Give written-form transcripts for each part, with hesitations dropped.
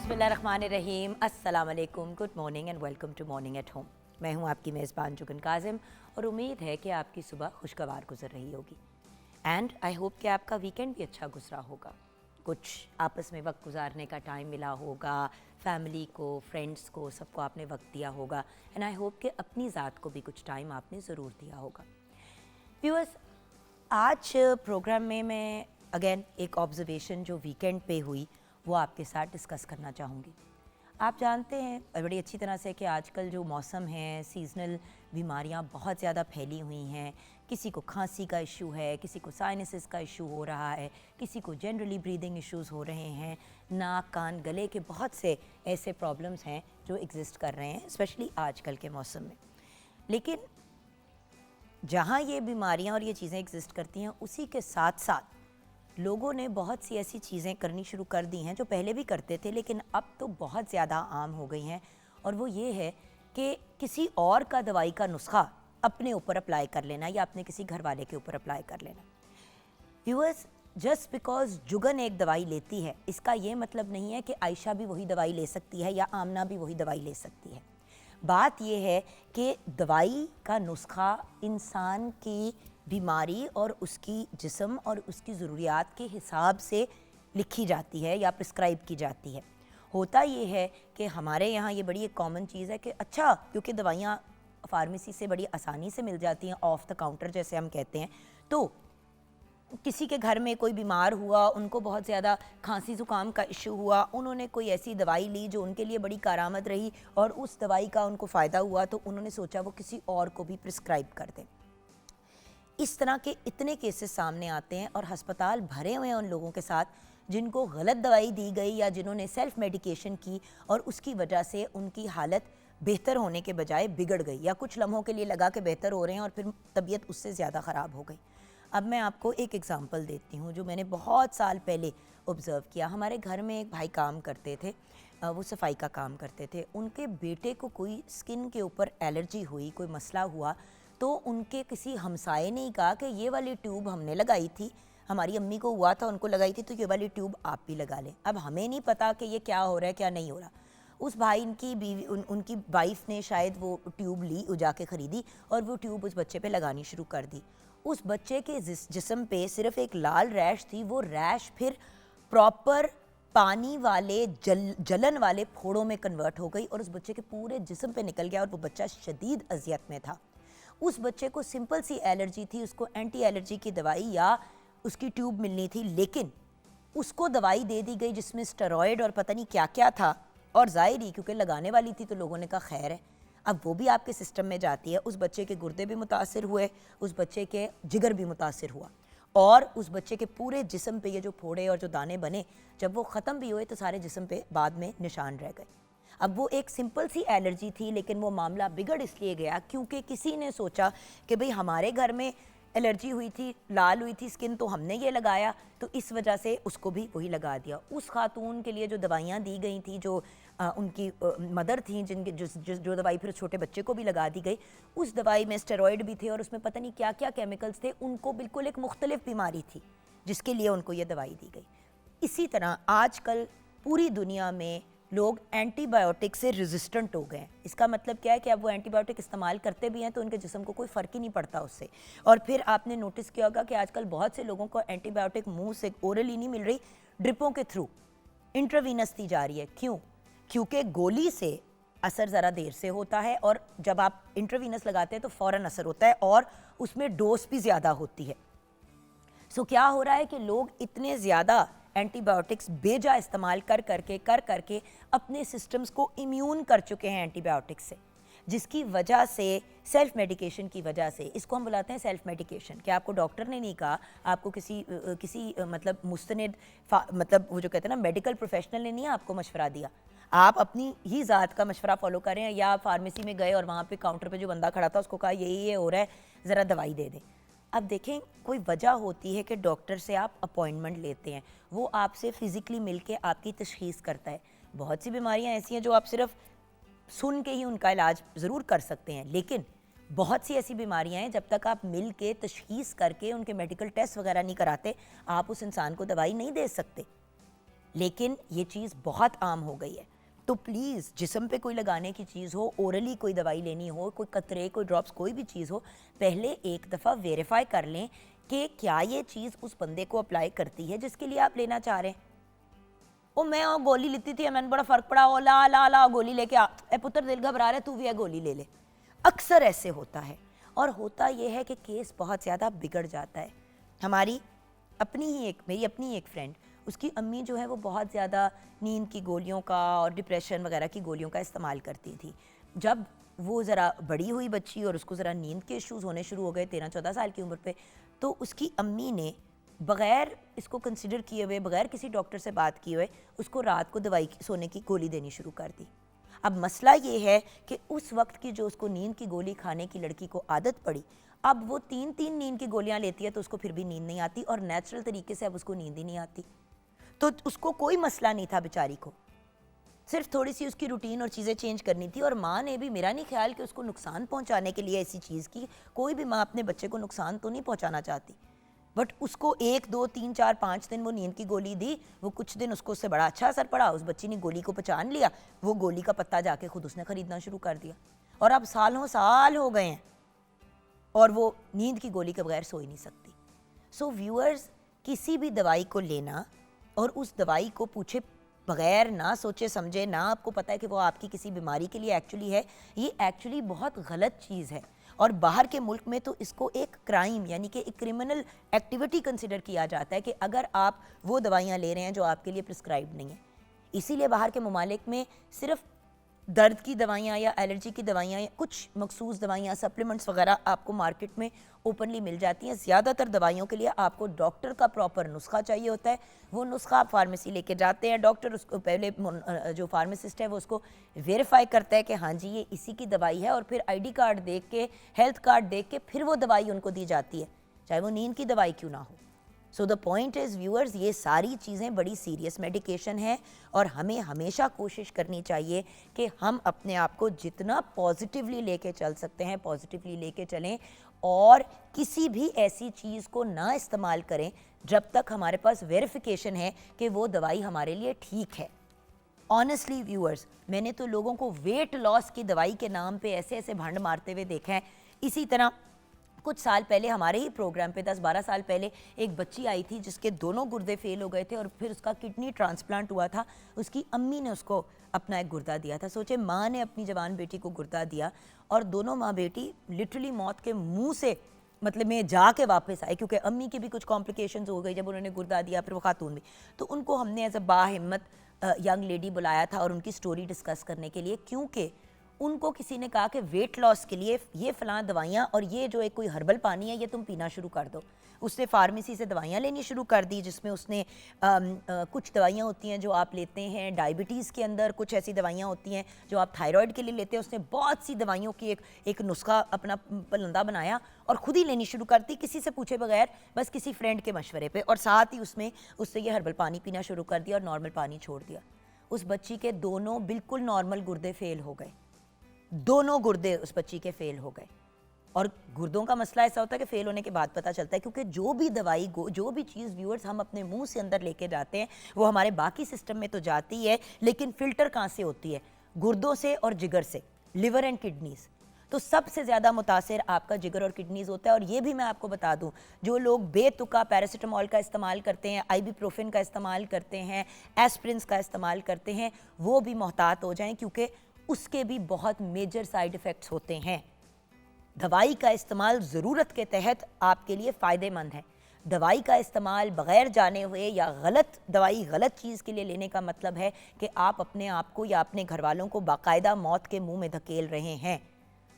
बिस्मिल्लाहिर्रहमानिर्रहीम, अस्सलाम वालेकुम, good morning and welcome to morning at home. मैं हूं आपकी मेज़बान जुगन काजिम और उम्मीद है कि आपकी सुबह खुशगवार गुजर रही होगी एंड आई होप कि आपका वीकेंड भी अच्छा गुजरा होगा। कुछ आपस में वक्त गुजारने का टाइम मिला होगा, फैमिली को, फ्रेंड्स को, सबको आपने वक्त दिया होगा एंड आई होप कि अपनी ज़ात को भी कुछ टाइम आपने ज़रूर दिया होगा। व्यूअर्स, आज प्रोग्राम में मैं अगेन एक ऑब्जर्वेशन जो वीकेंड पे हुई वो आपके साथ डिस्कस करना चाहूँगी। आप जानते हैं बड़ी अच्छी तरह से कि आजकल जो मौसम है, सीजनल बीमारियां बहुत ज़्यादा फैली हुई हैं। किसी को खांसी का इशू है, किसी को साइनसिस का इशू हो रहा है, किसी को जनरली ब्रीदिंग इश्यूज़ हो रहे हैं, नाक कान गले के बहुत से ऐसे प्रॉब्लम्स हैं जो एग्जिस्ट कर रहे हैं स्पेशली आजकल के मौसम में। लेकिन जहाँ ये बीमारियाँ और ये चीज़ें एग्जिस्ट करती हैं, उसी के साथ साथ लोगों ने बहुत सी ऐसी चीज़ें करनी शुरू कर दी हैं जो पहले भी करते थे लेकिन अब तो बहुत ज़्यादा आम हो गई हैं। और वो ये है कि किसी और का दवाई का नुस्खा अपने ऊपर अप्लाई कर लेना या अपने किसी घर वाले के ऊपर अप्लाई कर लेना। व्यूअर्स, जस्ट बिकॉज जुगन एक दवाई लेती है इसका ये मतलब नहीं है कि आयशा भी वही दवाई ले सकती है या आमना भी वही दवाई ले सकती है। बात यह है कि दवाई का नुस्खा इंसान की बीमारी और उसकी जिस्म और उसकी ज़रूरियात के हिसाब से लिखी जाती है या प्रिस्क्राइब की जाती है। होता ये है कि हमारे यहाँ ये बड़ी एक कॉमन चीज़ है कि अच्छा, क्योंकि दवाइयाँ फार्मेसी से बड़ी आसानी से मिल जाती हैं, ऑफ द काउंटर जैसे हम कहते हैं, तो किसी के घर में कोई बीमार हुआ, उनको बहुत ज़्यादा खांसी ज़ुकाम का इशू हुआ, उन्होंने कोई ऐसी दवाई ली जो उनके लिए बड़ी कारआमद रही और उस दवाई का उनको फ़ायदा हुआ, तो उन्होंने सोचा वो किसी और को भी प्रिस्क्राइब कर दें। इस तरह के इतने केसेस सामने आते हैं और हस्पताल भरे हुए हैं उन लोगों के साथ जिनको गलत दवाई दी गई या जिन्होंने सेल्फ मेडिकेशन की और उसकी वजह से उनकी हालत बेहतर होने के बजाय बिगड़ गई या कुछ लम्हों के लिए लगा के बेहतर हो रहे हैं और फिर तबीयत उससे ज़्यादा ख़राब हो गई। अब मैं आपको एक एग्ज़ाम्पल देती हूँ जो मैंने बहुत साल पहले ऑब्ज़र्व किया। हमारे घर में एक भाई काम करते थे, वो सफाई का काम करते थे। उनके बेटे को कोई स्किन के ऊपर एलर्जी हुई, कोई मसला हुआ, तो उनके किसी हमसाये ने कहा कि ये वाली ट्यूब हमने लगाई थी, हमारी अम्मी को हुआ था, उनको लगाई थी, तो ये वाली ट्यूब आप भी लगा लें। अब हमें नहीं पता कि ये क्या हो रहा है क्या नहीं हो रहा। उस भाई की बीवी उनकी वाइफ ने शायद वो ट्यूब ली, जाके ख़रीदी और वो ट्यूब उस बच्चे पे लगानी शुरू कर दी। उस बच्चे के जिस्म पे सिर्फ एक लाल रैश थी, वो रैश फिर प्रॉपर पानी वाले जलन वाले फोड़ों में कन्वर्ट हो गई और उस बच्चे के पूरे जिस्म पे निकल गया और वो बच्चा शदीद अजियत में था। उस बच्चे को सिंपल सी एलर्जी थी, उसको एंटी एलर्जी की दवाई या उसकी ट्यूब मिलनी थी, लेकिन उसको दवाई दे दी गई जिसमें स्टेरॉयड और पता नहीं क्या क्या था। और ज़ाहिर ही क्योंकि लगाने वाली थी तो लोगों ने कहा खैर है, अब वो भी आपके सिस्टम में जाती है। उस बच्चे के गुर्दे भी मुतासिर हुए, उस बच्चे के जिगर भी मुतासिर हुआ और उस बच्चे के पूरे जिस्म पे ये जो फोड़े और जो दाने बने, जब वो ख़त्म भी हुए तो सारे जिस्म पे बाद में निशान रह गए। अब वो एक सिंपल सी एलर्जी थी लेकिन वो मामला बिगड़ इसलिए गया क्योंकि किसी ने सोचा कि भाई हमारे घर में एलर्जी हुई थी, लाल हुई थी स्किन, तो हमने ये लगाया, तो इस वजह से उसको भी वही लगा दिया। उस खातून के लिए जो दवाइयाँ दी गई थी, जो उनकी मदर थी, जिनके जो दवाई फिर छोटे बच्चे को भी लगा दी गई, उस दवाई में स्टेरॉयड भी थे और उसमें पता नहीं क्या क्या केमिकल्स थे। उनको बिल्कुल एक मुख्तलिफ बीमारी थी जिसके लिए उनको ये दवाई दी गई। इसी तरह आजकल पूरी दुनिया में लोग एंटीबायोटिक से रेजिस्टेंट हो गए हैं। इसका मतलब क्या है कि अब वो एंटीबायोटिक इस्तेमाल करते भी हैं तो उनके जिस्म को कोई फ़र्क ही नहीं पड़ता उससे। और फिर आपने नोटिस किया होगा कि आजकल बहुत से लोगों को एंटीबायोटिक मुंह से ओरली नहीं मिल रही, ड्रिपों के थ्रू इंट्रावीनस दी जा रही है। क्यों? क्योंकि गोली से असर ज़रा देर से होता है और जब आप इंट्रावीनस लगाते हैं तो फ़ौरन असर होता है और उसमें डोज भी ज़्यादा होती है। सो क्या हो रहा है कि लोग इतने ज़्यादा एंटीबायोटिक्स बेजा इस्तेमाल कर करके अपने सिस्टम्स को इम्यून कर चुके हैं एंटीबायोटिक्स से, जिसकी वजह से सेल्फ मेडिकेशन की वजह से, इसको हम बुलाते हैं सेल्फ मेडिकेशन, कि आपको डॉक्टर ने नहीं कहा, आपको किसी मतलब मुस्तनिद मतलब वो जो कहते हैं ना मेडिकल प्रोफेशनल ने नहीं आपको मशवरा दिया, आप अपनी ही ज़ात का मशवरा फॉलो कर रहे हैं या आप फार्मेसी में गए और वहाँ पे काउंटर पे जो बंदा खड़ा था उसको कहा ये हो रहा है, ज़रा दवाई दे दें। अब देखें, कोई वजह होती है कि डॉक्टर से आप अपॉइंटमेंट लेते हैं, वो आपसे फ़िज़िकली मिलके आपकी तशख़ीस करता है। बहुत सी बीमारियां ऐसी हैं जो आप सिर्फ सुन के ही उनका इलाज ज़रूर कर सकते हैं, लेकिन बहुत सी ऐसी बीमारियां हैं जब तक आप मिल के तशख़ीस करके उनके मेडिकल टेस्ट वगैरह नहीं कराते, आप उस इंसान को दवाई नहीं दे सकते। लेकिन ये चीज़ बहुत आम हो गई है। तो प्लीज़ जिस्म पे कोई लगाने की चीज़ हो, ओरली कोई दवाई लेनी हो, कोई कतरे, कोई ड्रॉप्स, कोई भी चीज़ हो, पहले एक दफ़ा वेरीफाई कर लें कि क्या ये चीज़ उस बंदे को अप्लाई करती है जिसके लिए आप लेना चाह रहे हैं। ओ मैं और गोली लेती थी, मैंने बड़ा फ़र्क पड़ा, ओ ला ला ला गोली लेके आ, ए पुत्र दिल घबरा रहा है, तू भी है गोली ले ले। अक्सर ऐसे होता है, और होता ये है कि केस बहुत ज़्यादा बिगड़ जाता है। मेरी अपनी एक फ्रेंड, उसकी अम्मी जो है वो बहुत ज़्यादा नींद की गोलियों का और डिप्रेशन वगैरह की गोलियों का इस्तेमाल करती थी। जब वो ज़रा बड़ी हुई बच्ची और उसको ज़रा नींद के इश्यूज़ होने शुरू हो गए 13-14 साल की उम्र पे, तो उसकी अम्मी ने बग़ैर इसको कंसिडर किए हुए, बग़ैर किसी डॉक्टर से बात किए हुए, उसको रात को सोने की गोली देनी शुरू कर दी। अब मसला ये है कि उस वक्त की जो उसको नींद की गोली खाने की लड़की को आदत पड़ी, अब वो 3-3 नींद की गोलियां लेती है तो उसको फिर भी नींद नहीं आती, और नेचुरल तरीके से अब उसको नींद ही नहीं आती। तो उसको कोई मसला नहीं था बेचारी को, सिर्फ थोड़ी सी उसकी रूटीन और चीज़ें चेंज करनी थी। और माँ ने भी, मेरा नहीं ख्याल कि उसको नुकसान पहुँचाने के लिए ऐसी चीज़ की, कोई भी माँ अपने बच्चे को नुकसान तो नहीं पहुँचाना चाहती, बट उसको 1, 2, 3, 4, 5 दिन वो नींद की गोली दी। वो कुछ दिन उसको उससे बड़ा अच्छा असर पड़ा, उस बच्ची ने गोली को पहचान लिया, वो गोली का पत्ता जाके खुद उसने ख़रीदना शुरू कर दिया, और अब सालों साल हो गए हैं और वो नींद की गोली के बगैर सो ही नहीं सकती। सो व्यूअर्स, किसी भी दवाई को लेना और उस दवाई को पूछे बगैर, ना सोचे समझे, ना आपको पता है कि वो आपकी किसी बीमारी के लिए एक्चुअली है, ये एक्चुअली बहुत गलत चीज़ है। और बाहर के मुल्क में तो इसको एक क्राइम यानी कि एक क्रिमिनल एक्टिविटी कंसिडर किया जाता है कि अगर आप वो दवाइयाँ ले रहे हैं जो आपके लिए प्रिस्क्राइब नहीं है। इसीलिए बाहर के ममालिक में सिर्फ दर्द की दवाइयाँ या एलर्जी की दवाइयाँ या कुछ मखसूस दवाइयाँ, सप्लीमेंट्स वगैरह आपको मार्केट में ओपनली मिल जाती हैं। ज़्यादातर दवाइयों के लिए आपको डॉक्टर का प्रॉपर नुस्खा चाहिए होता है। वो नुस्खा आप फार्मेसी लेके जाते हैं, डॉक्टर उसको पहले जो फार्मासिस्ट है वो उसको वेरीफाई करता है कि हाँ जी ये इसी की दवाई है, और फिर आईडी कार्ड देख के, हेल्थ कार्ड देख के फिर वो दवाई उनको दी जाती है, चाहे वो नींद की दवाई क्यों ना हो। So the point is viewers, ये सारी चीज़ें बड़ी सीरियस मेडिकेशन है, और हमें हमेशा कोशिश करनी चाहिए कि हम अपने आप को जितना पॉजिटिवली लेके चल सकते हैं पॉजिटिवली लेके चलें, और किसी भी ऐसी चीज़ को ना इस्तेमाल करें जब तक हमारे पास वेरिफिकेशन है कि वो दवाई हमारे लिए ठीक है। ऑनेस्टली व्यूअर्स, मैंने तो लोगों को वेट लॉस की दवाई के नाम पे ऐसे ऐसे भंड मारते हुए देखा है। इसी तरह कुछ साल पहले हमारे ही प्रोग्राम पे 10-12 साल पहले एक बच्ची आई थी जिसके दोनों गुर्दे फेल हो गए थे, और फिर उसका किडनी ट्रांसप्लांट हुआ था। उसकी अम्मी ने उसको अपना एक गुर्दा दिया था। सोचे, माँ ने अपनी जवान बेटी को गुर्दा दिया, और दोनों माँ बेटी लिटरली मौत के मुंह से मतलब में जाके वापस आए, क्योंकि अम्मी की भी कुछ कॉम्प्लिकेशंस हो गई जब उन्होंने गुर्दा दिया, फिर वो खातून भी। तो उनको हमने एज अ बाहिम्मत यंग लेडी बुलाया था और उनकी स्टोरी डिस्कस करने के लिए, क्योंकि उनको किसी ने कहा कि वेट लॉस के लिए ये फ़लाँ दवाइयाँ और ये जो एक कोई हर्बल पानी है ये तुम पीना शुरू कर दो। उसने फार्मेसी से दवाइयाँ लेनी शुरू कर दी, जिसमें उसने कुछ दवाइयाँ होती हैं जो आप लेते हैं डायबिटीज़ के अंदर, कुछ ऐसी दवाइयाँ होती हैं जो आप थायराइड के लिए लेते हैं। उसने बहुत सी दवाइयों की एक नुस्खा अपना पलंदा बनाया और ख़ुद ही लेनी शुरू कर दी, किसी से पूछे बगैर, बस किसी फ्रेंड के मशवरे पर, और साथ ही उससे ये हर्बल पानी पीना शुरू कर दिया और नॉर्मल पानी छोड़ दिया। उस बच्ची के दोनों बिल्कुल नॉर्मल गुर्दे फेल हो गए, दोनों गुर्दे उस बच्ची के फेल हो गए। और गुर्दों का मसला ऐसा होता है कि फेल होने के बाद पता चलता है, क्योंकि जो भी दवाई जो भी चीज़ व्यूअर्स हम अपने मुंह से अंदर लेके जाते हैं वो हमारे बाकी सिस्टम में तो जाती है, लेकिन फ़िल्टर कहाँ से होती है? गुर्दों से और जिगर से, लिवर एंड किडनीज़। तो सबसे ज़्यादा मुतासिर आपका जिगर और किडनीज़ होता है। और ये भी मैं आपको बता दूं, जो लोग बेतुका पैरासीटामोल का इस्तेमाल करते हैं, आइबुप्रोफेन का इस्तेमाल करते हैं, एस्प्रिन्स का इस्तेमाल करते हैं, वो भी मोहतात हो जाएं, क्योंकि उसके भी बहुत मेजर साइड इफ़ेक्ट्स होते हैं। दवाई का इस्तेमाल ज़रूरत के तहत आपके लिए फ़ायदेमंद है। दवाई का इस्तेमाल बग़ैर जाने हुए या गलत दवाई गलत चीज़ के लिए लेने का मतलब है कि आप अपने आप को या अपने घर वालों को बाकायदा मौत के मुंह में धकेल रहे हैं।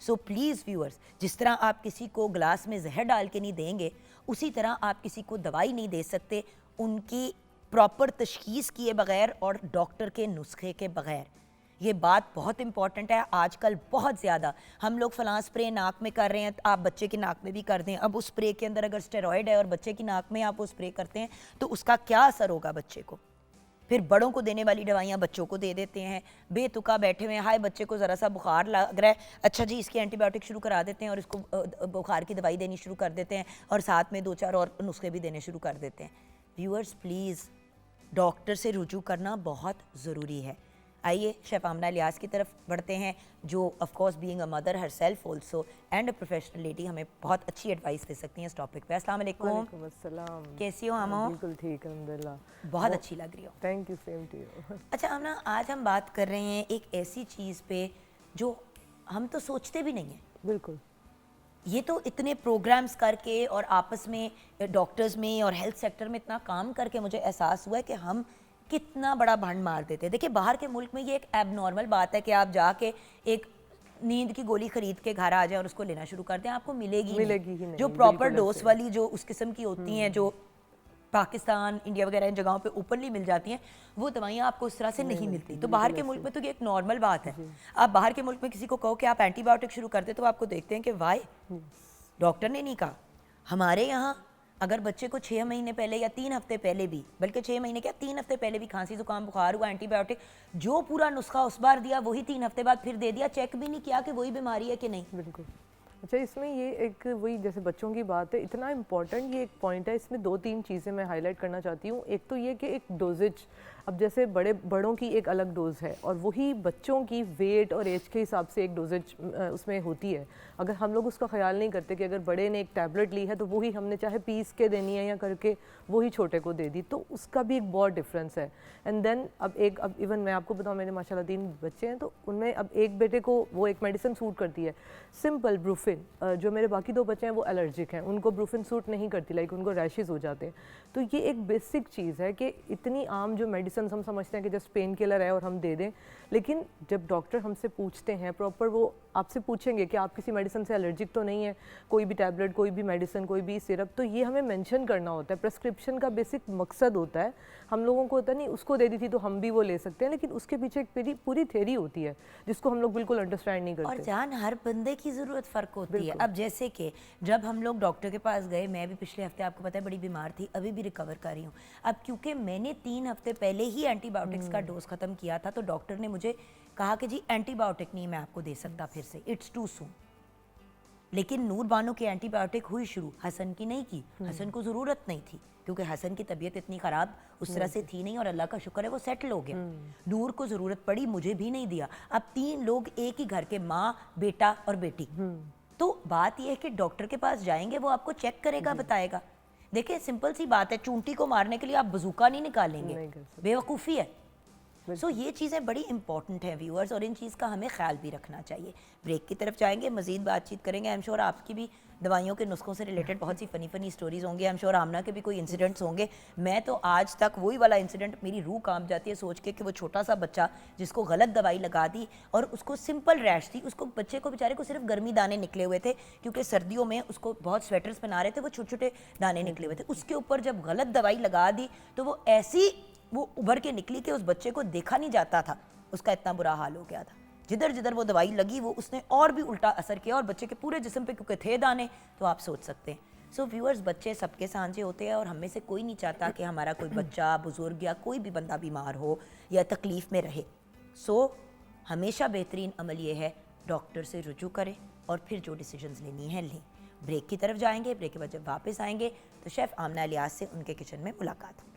सो प्लीज़ व्यूअर्स, जिस तरह आप किसी को गिलास में जहर डाल के नहीं देंगे, उसी तरह आप किसी को दवाई नहीं दे सकते उनकी प्रॉपर तशख़ीस किए बग़ैर और डॉक्टर के नुस्खे के बग़ैर। ये बात बहुत इंपॉर्टेंट है। आजकल बहुत ज़्यादा हम लोग फ़लाँ स्प्रे नाक में कर रहे हैं, आप बच्चे की नाक में भी कर दें। अब उस स्प्रे के अंदर अगर स्टेरॉयड है और बच्चे की नाक में आप वो स्प्रे करते हैं तो उसका क्या असर होगा बच्चे को? फिर बड़ों को देने वाली दवाइयाँ बच्चों को दे देते हैं, बेतुका बैठे हुए हैं, हाय बच्चे को ज़रा सा बुखार लग रहा है, अच्छा जी इसकी एंटीबायोटिक शुरू करा देते हैं और इसको बुखार की दवाई देनी शुरू कर देते हैं, और साथ में 2-4 और नुस्खे भी देने शुरू कर देते हैं। व्यूअर्स प्लीज़, डॉक्टर से रुजू करना बहुत ज़रूरी है। आइए शेफ आमना इलियास की तरफ बढ़ते हैं, जो of course being a mother her self also and a professional lady हमें बहुत अच्छी एडवाइस दे सकती हैं इस टॉपिक पे। अस्सलाम वालेकुम। वालेकुम अस्सलाम। कैसी हो आमो? बिल्कुल ठीक, अल्हम्दुलिल्लाह। बहुत अच्छी लग रही हो। Thank you, same to you. अच्छा आमना, आज हम बात कर रहे हैं एक ऐसी चीज़ पे जो हम तो सोचते भी नहीं हैं। बिल्कुल। ये तो इतने प्रोग्राम्स करके और आपस में डॉक्टर्स में और हेल्थ सेक्टर में इतना काम करके मुझे एहसास हुआ है कि हम कितना बड़ा भंड मार देते हैं। देखिए बाहर के मुल्क में ये एक एबनॉर्मल बात है कि आप जाके एक नींद की गोली खरीद के घर आ जाए और उसको लेना शुरू कर दें, आपको मिलेगी ही नहीं, जो प्रॉपर बिल्कुल डोज ऐसे। वाली जो उस किस्म की होती हैं, जो पाकिस्तान इंडिया वगैरह इन जगहों पे ओपनली मिल जाती हैं, वो दवाइयाँ आपको उस तरह से नहीं मिलती। तो बाहर के मुल्क में तो ये एक नॉर्मल बात है। आप बाहर के मुल्क में किसी को कहो कि आप एंटीबायोटिक शुरू करते तो आपको देखते हैं कि वाई, डॉक्टर ने नहीं कहा। हमारे यहाँ अगर बच्चे को 6 महीने पहले या 3 हफ्ते पहले भी, बल्कि 6 महीने क्या 3 हफ्ते पहले भी खांसी जुकाम बुखार हुआ, एंटीबायोटिक जो पूरा नुस्खा उस बार दिया वही 3 हफ्ते बाद फिर दे दिया, चेक भी नहीं किया कि वही बीमारी है कि नहीं। बिल्कुल। अच्छा, इसमें ये एक वही जैसे बच्चों की बात है, इतना इम्पॉर्टेंट ये एक पॉइंट है, इसमें 2-3 चीज़ें मैं हाईलाइट करना चाहती हूँ। एक तो ये कि एक डोजेज, अब जैसे बड़ों की एक अलग डोज है और वही बच्चों की वेट और एज के हिसाब से एक डोजेज उसमें होती है। अगर हम लोग उसका ख्याल नहीं करते कि अगर बड़े ने एक टैबलेट ली है तो वही हमने चाहे पीस के देनी है या करके वही छोटे को दे दी, तो उसका भी एक बहुत डिफरेंस है। एंड देन अब इवन मैं आपको बताऊँ, मेरे माशाल्लाह 3 बच्चे हैं, तो उनमें अब एक बेटे को वो एक मेडिसिन सूट करती है, सिंपल ब्रूफिन। जो मेरे बाकी 2 बच्चे हैं वो एलर्जिक हैं, उनको ब्रूफिन सूट नहीं करती, लाइक उनको रैशेज़ हो जाते हैं। तो ये एक बेसिक चीज़ है कि इतनी आम जो मेडिसिन हम समझते हैं कि जस्ट पेन किलर है और हम दे दें, लेकिन जब डॉक्टर हमसे पूछते हैं प्रॉपर, वो आपसे पूछेंगे कि आप किसी मेडिसिन से एलर्जिक तो नहीं है, कोई भी टैबलेट, कोई भी मेडिसिन, कोई भी सिरप, तो ये हमें मेंशन करना होता है। प्रेस्क्रिप्शन का बेसिक मकसद होता है, हम लोगों को होता नहीं उसको दे दी थी तो हम भी वो ले सकते हैं, लेकिन उसके पीछे एक पूरी थ्योरी होती है जिसको हम लोग बिल्कुल अंडरस्टैंड नहीं करते। और जान, हर बंदे की ज़रूरत फ़र्क होती है। अब जैसे कि जब हम लोग डॉक्टर के पास गए, मैं भी पिछले हफ्ते आपको पता है बड़ी बीमार थी, अभी भी रिकवर कर रही हूँ। अब क्योंकि मैंने 3 हफ्ते पहले ही एंटीबायोटिक्स का डोज ख़त्म किया था, तो डॉक्टर ने मुझे कहा कि जी एंटीबायोटिक नहीं मैं आपको दे सकता फिर से, इट्स टू सून। लेकिन नूर बानो की एंटीबायोटिक हुई शुरू, हसन की नहीं की। हसन को ज़रूरत नहीं थी क्योंकि हसन की तबीयत इतनी ख़राब उस तरह से थी नहीं, और अल्लाह का शुक्र है वो सेटल हो गया। नूर को ज़रूरत पड़ी, मुझे भी नहीं दिया। अब 3 लोग एक ही घर के, माँ, बेटा और बेटी। तो बात यह है कि डॉक्टर के पास जाएंगे, वो आपको चेक करेगा, बताएगा। देखिए सिंपल सी बात है, चूंटी को मारने के लिए आप बजूका नहीं निकालेंगे, बेवकूफ़ी है। सो ये चीज़ें बड़ी इंपॉर्टेंट हैं व्यूअर्स, और इन चीज़ का हमें ख्याल भी रखना चाहिए। ब्रेक की तरफ जाएंगे, मज़ीद बातचीत करेंगे। आई एम श्योर आपकी भी दवाइयों के नुस्खों से रिलेटेड बहुत सी फ़नी स्टोरीज़ होंगी। आई एम श्योर आमना के भी कोई इंसिडेंट्स होंगे। मैं तो आज तक वही वाला इंसिडेंट, मेरी रूह कांप जाती है सोच के कि वो छोटा सा बच्चा जिसको गलत दवाई लगा दी और उसको सिंपल रैश थी, उसको बच्चे को बेचारे को सिर्फ गर्मी दाने निकले हुए थे क्योंकि सर्दियों में उसको बहुत स्वेटर्स पहना रहे थे, वो छोटे छोटे दाने निकले हुए थे। उसके ऊपर जब गलत दवाई लगा दी तो वो ऐसी उभर के निकली कि उस बच्चे को देखा नहीं जाता था, उसका इतना बुरा हाल हो गया था। जिधर जिधर वो दवाई लगी वो उसने और भी उल्टा असर किया, और बच्चे के पूरे जिस्म पे क्योंकि थे दाने, तो आप सोच सकते हैं। सो व्यूअर्स, बच्चे सबके सांझे होते हैं और हम में से कोई नहीं चाहता कि हमारा कोई बच्चा, बुजुर्ग या कोई भी बंदा बीमार हो या तकलीफ़ में रहे। सो हमेशा बेहतरीन अमल ये है, डॉक्टर से रुजू करें और फिर जो डिसीजंस लेनी है लें। ब्रेक की तरफ जाएंगे, ब्रेक के बाद जब वापस आएंगे तो शेफ़ आमना इलियास से उनके किचन में मुलाकात होगी।